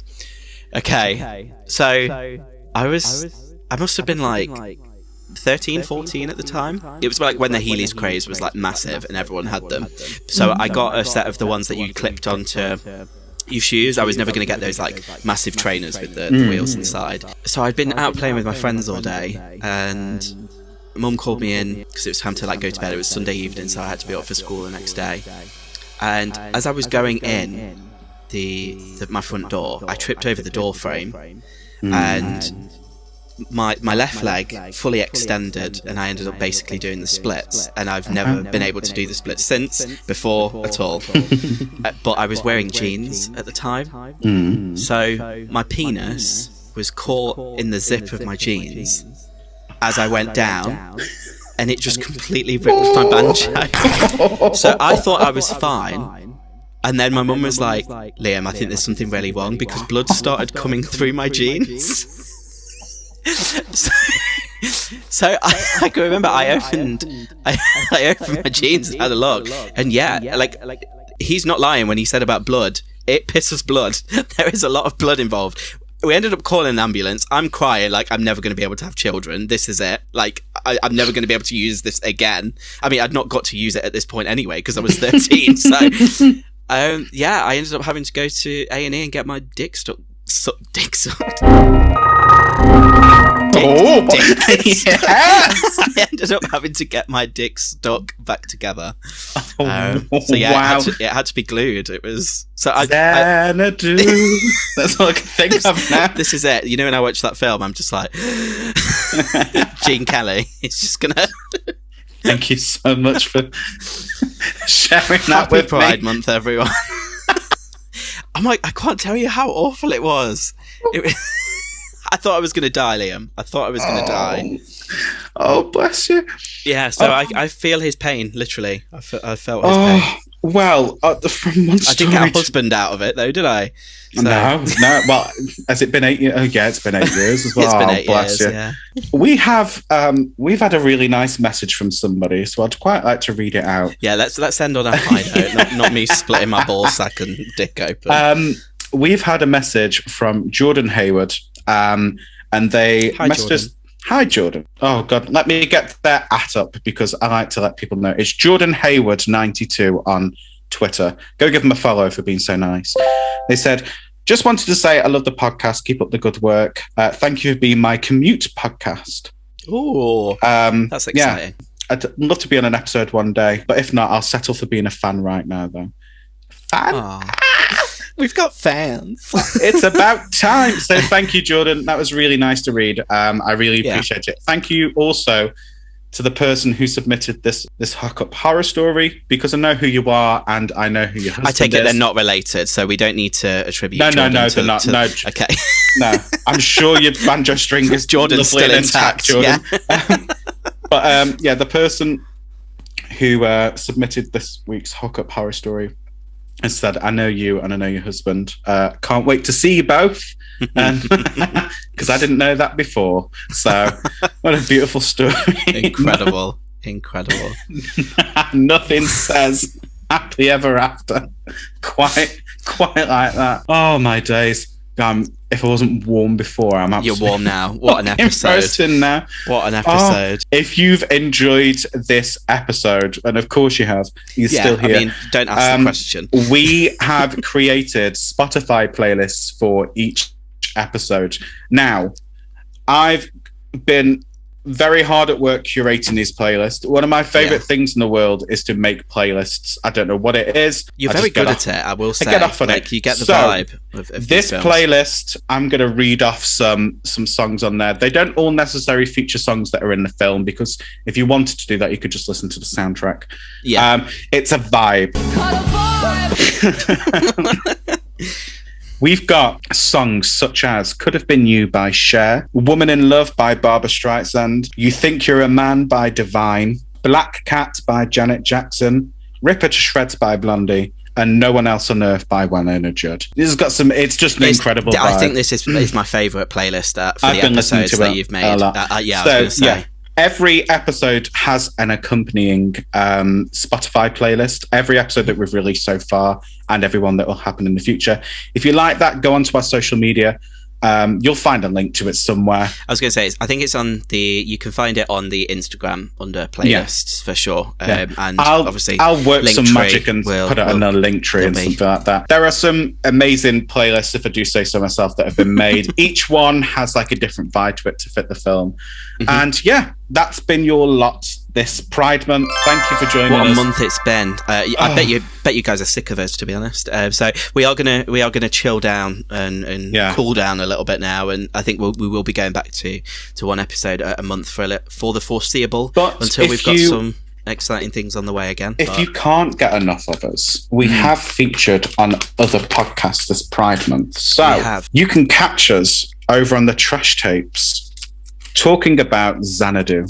So I must have been like 13, 14 at the time. It was like when the Heelys craze was like massive and everyone had them. So I got a set of the ones that you clipped onto your shoes. I was never going to get those like massive trainers with the wheels inside. So I'd been out playing with my friends all day, and Mum called me in because it was time to like go to bed. It was Sunday evening, so I had to be up for school the next day. And as I was going in my front door, I tripped over the door frame, and my left leg fully extended, and I ended up basically doing the splits, and I've never been able to do the splits before at all. But I was wearing jeans at the time, so my penis was caught in the zip of my jeans as I went down, and it just completely ripped my banjo. So I thought I was fine, and then my mum was like, Liam, I think there's something really wrong, because blood started coming through my jeans. So I can remember I opened my jeans and had a look, and like he's not lying when he said about blood. It pisses blood. There is a lot of blood involved. We ended up calling an ambulance. I'm crying, like I'm never going to be able to have children. This is it. Like I'm never going to be able to use this again. I mean, I'd not got to use it at this point anyway because I was 13. So I ended up having to go to A&E and get my dick sucked. Yes! I ended up having to get my dick stuck back together. It had to be glued. It was Xanadu. That's all I can think of now. This is it. You know, when I watch that film, I'm just like, Gene Kelly. It's just gonna. Thank you so much for sharing that with me. Pride Month, everyone. I'm like, I can't tell you how awful it was. I thought I was going to die, Liam. I thought I was going to die. Oh, bless you. Yeah, so I feel his pain, literally. I felt his pain. Well, from one story... I didn't get a husband out of it, though, did I? So... No. Well, has it been 8 years? Oh, yeah, it's been 8 years as well. It's been 8 bless years, you. yeah. We've had a really nice message from somebody, so I'd quite like to read it out. Yeah, let's end on a high note, not me splitting my ball sack and dick open. We've had a message from Jordan Hayward, and they messaged us. Hi, Jordan. Oh, God. Let me get their up because I like to let people know. It's Jordan Hayward 92 on Twitter. Go give them a follow for being so nice. They said, just wanted to say I love the podcast. Keep up the good work. Thank you for being my commute podcast. Oh, that's exciting. Yeah, I'd love to be on an episode one day, but if not, I'll settle for being a fan right now, though. Fan? We've got fans. It's about time. So thank you, Jordan. That was really nice to read. I really appreciate it. Thank you also to the person who submitted this Hookup horror story, because I know who you are and I know who your husband is. I take it they're not related, so we don't need to attribute Jordan they're not. No. Okay. No. I'm sure your banjo string is Jordan's still intact, Jordan. Yeah. But the person who submitted this week's Hookup horror story and said, I know you and I know your husband. Can't wait to see you both. Because I didn't know that before. So, what a beautiful story. Incredible. Nothing says happily ever after quite like that. Oh, my days. If I wasn't warm before, I'm absolutely... You're warm now. What an episode. Now. What an episode. If you've enjoyed this episode, and of course you have, you're still here. I mean, don't ask the question. We have created Spotify playlists for each episode. Now, I've been very hard at work curating these playlists. One of my favorite things in the world is to make playlists. I don't know what it is. You're very good at it, I will say. I get off on it. You get the vibe of this playlist. I'm going to read off some songs on there. They don't all necessarily feature songs that are in the film, because if you wanted to do that, you could just listen to the soundtrack. Yeah. It's a vibe. We've got songs such as Could Have Been You by Cher, Woman in Love by Barbra Streisand, You Think You're a Man by Divine, Black Cat by Janet Jackson, Ripper to Shreds by Blondie, and No One Else on Earth by Winona Judd. This has got some, it's just an incredible vibe. I think this is my favourite playlist for the episodes that you've made. I was going to say. Every episode has an accompanying Spotify playlist. Every episode that we've released so far, and every one that will happen in the future. If you like that, go onto our social media. You'll find a link to it somewhere. I was going to say, I think it's on you can find it on the Instagram under playlists for sure. And obviously I'll work some magic and put it on a link tree and something like that. There are some amazing playlists, if I do say so myself, that have been made. Each one has like a different vibe to it to fit the film. Mm-hmm. And that's been your lot this Pride Month. Thank you for joining us. What a month it's been. I bet you guys are sick of us, to be honest. So we are gonna chill down and cool down a little bit now, and I think we will be going back to one episode a month for the foreseeable, until we've got some exciting things on the way again. If you can't get enough of us, we have featured on other podcasts this Pride Month. So you can catch us over on the Trash Tapes talking about Xanadu,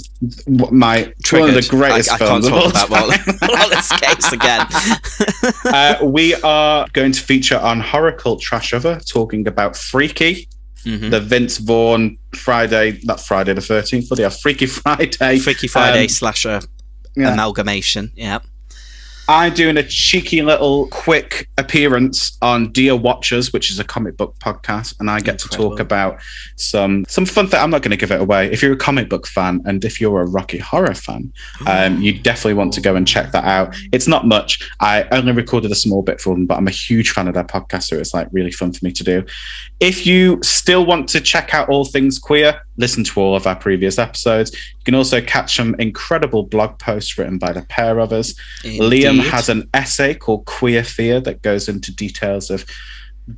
one of the greatest films of all time. I can't talk about Wallace Case again. We are going to feature on Horror Cult Trash Over, talking about Freaky, the Vince Vaughn Friday, not Friday the 13th, but Freaky Friday. Freaky Friday slasher amalgamation, yeah. I'm doing a cheeky little quick appearance on Dear Watchers, which is a comic book podcast, and I get to talk about some fun thing. I'm not going to give it away. If you're a comic book fan and if you're a Rocky Horror fan, you definitely want to go and check that out. It's not much. I only recorded a small bit for them, but I'm a huge fan of their podcast, so it's like really fun for me to do. If you still want to check out all things queer, listen to all of our previous episodes. You can also catch some incredible blog posts written by the pair of us. Indeed. Liam has an essay called Queer Fear that goes into details of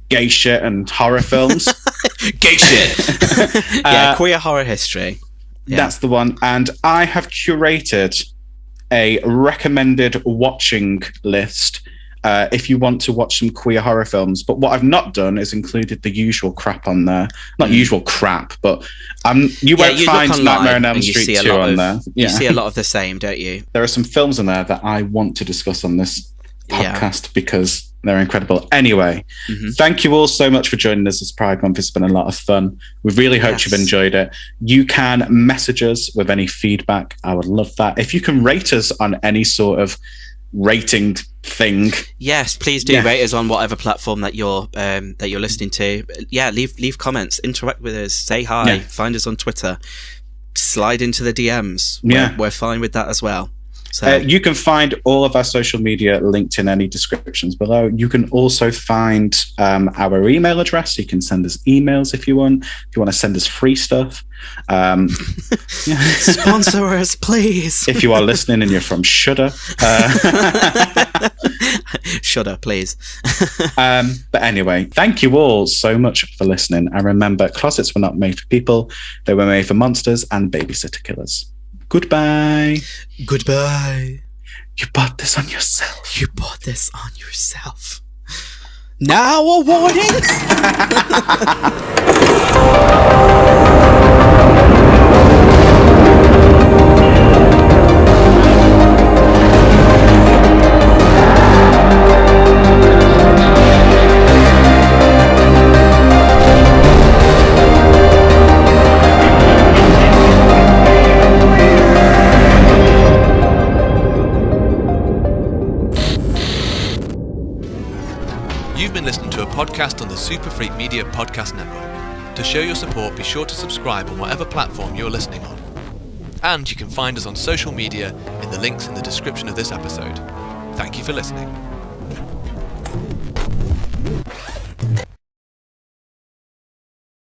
gay shit and horror films. Gay shit. Queer horror history. Yeah. That's the one. And I have curated a recommended watching list if you want to watch some queer horror films. But what I've not done is included the usual crap on there. Not usual crap, but you won't find Nightmare on Elm Street 2 on there. You see a lot of the same, don't you? There are some films in there that I want to discuss on this podcast because they're incredible. Anyway, thank you all so much for joining us this Pride Month. It's been a lot of fun. We really hope you've enjoyed it. You can message us with any feedback. I would love that. If you can rate us on any sort of rating thing, yes, please do rate us on whatever platform that you're listening to. Leave comments, interact with us, say hi, find us on Twitter, slide into the DMs. We're fine with that as well. So you can find all of our social media linked in any descriptions below. You can also find our email address. You can send us emails if you want. If you want to send us free stuff, sponsor us, please. If you are listening and you're from Shudder, Shudder, please. But anyway, thank you all so much for listening. And remember, closets were not made for people; they were made for monsters and babysitter killers. Goodbye. Goodbye. You bought this on yourself. You bought this on yourself. Now a warning. You've been listening to a podcast on the Super Freak Media Podcast Network. To show your support, be sure to subscribe on whatever platform you're listening on. And you can find us on social media in the links in the description of this episode. Thank you for listening.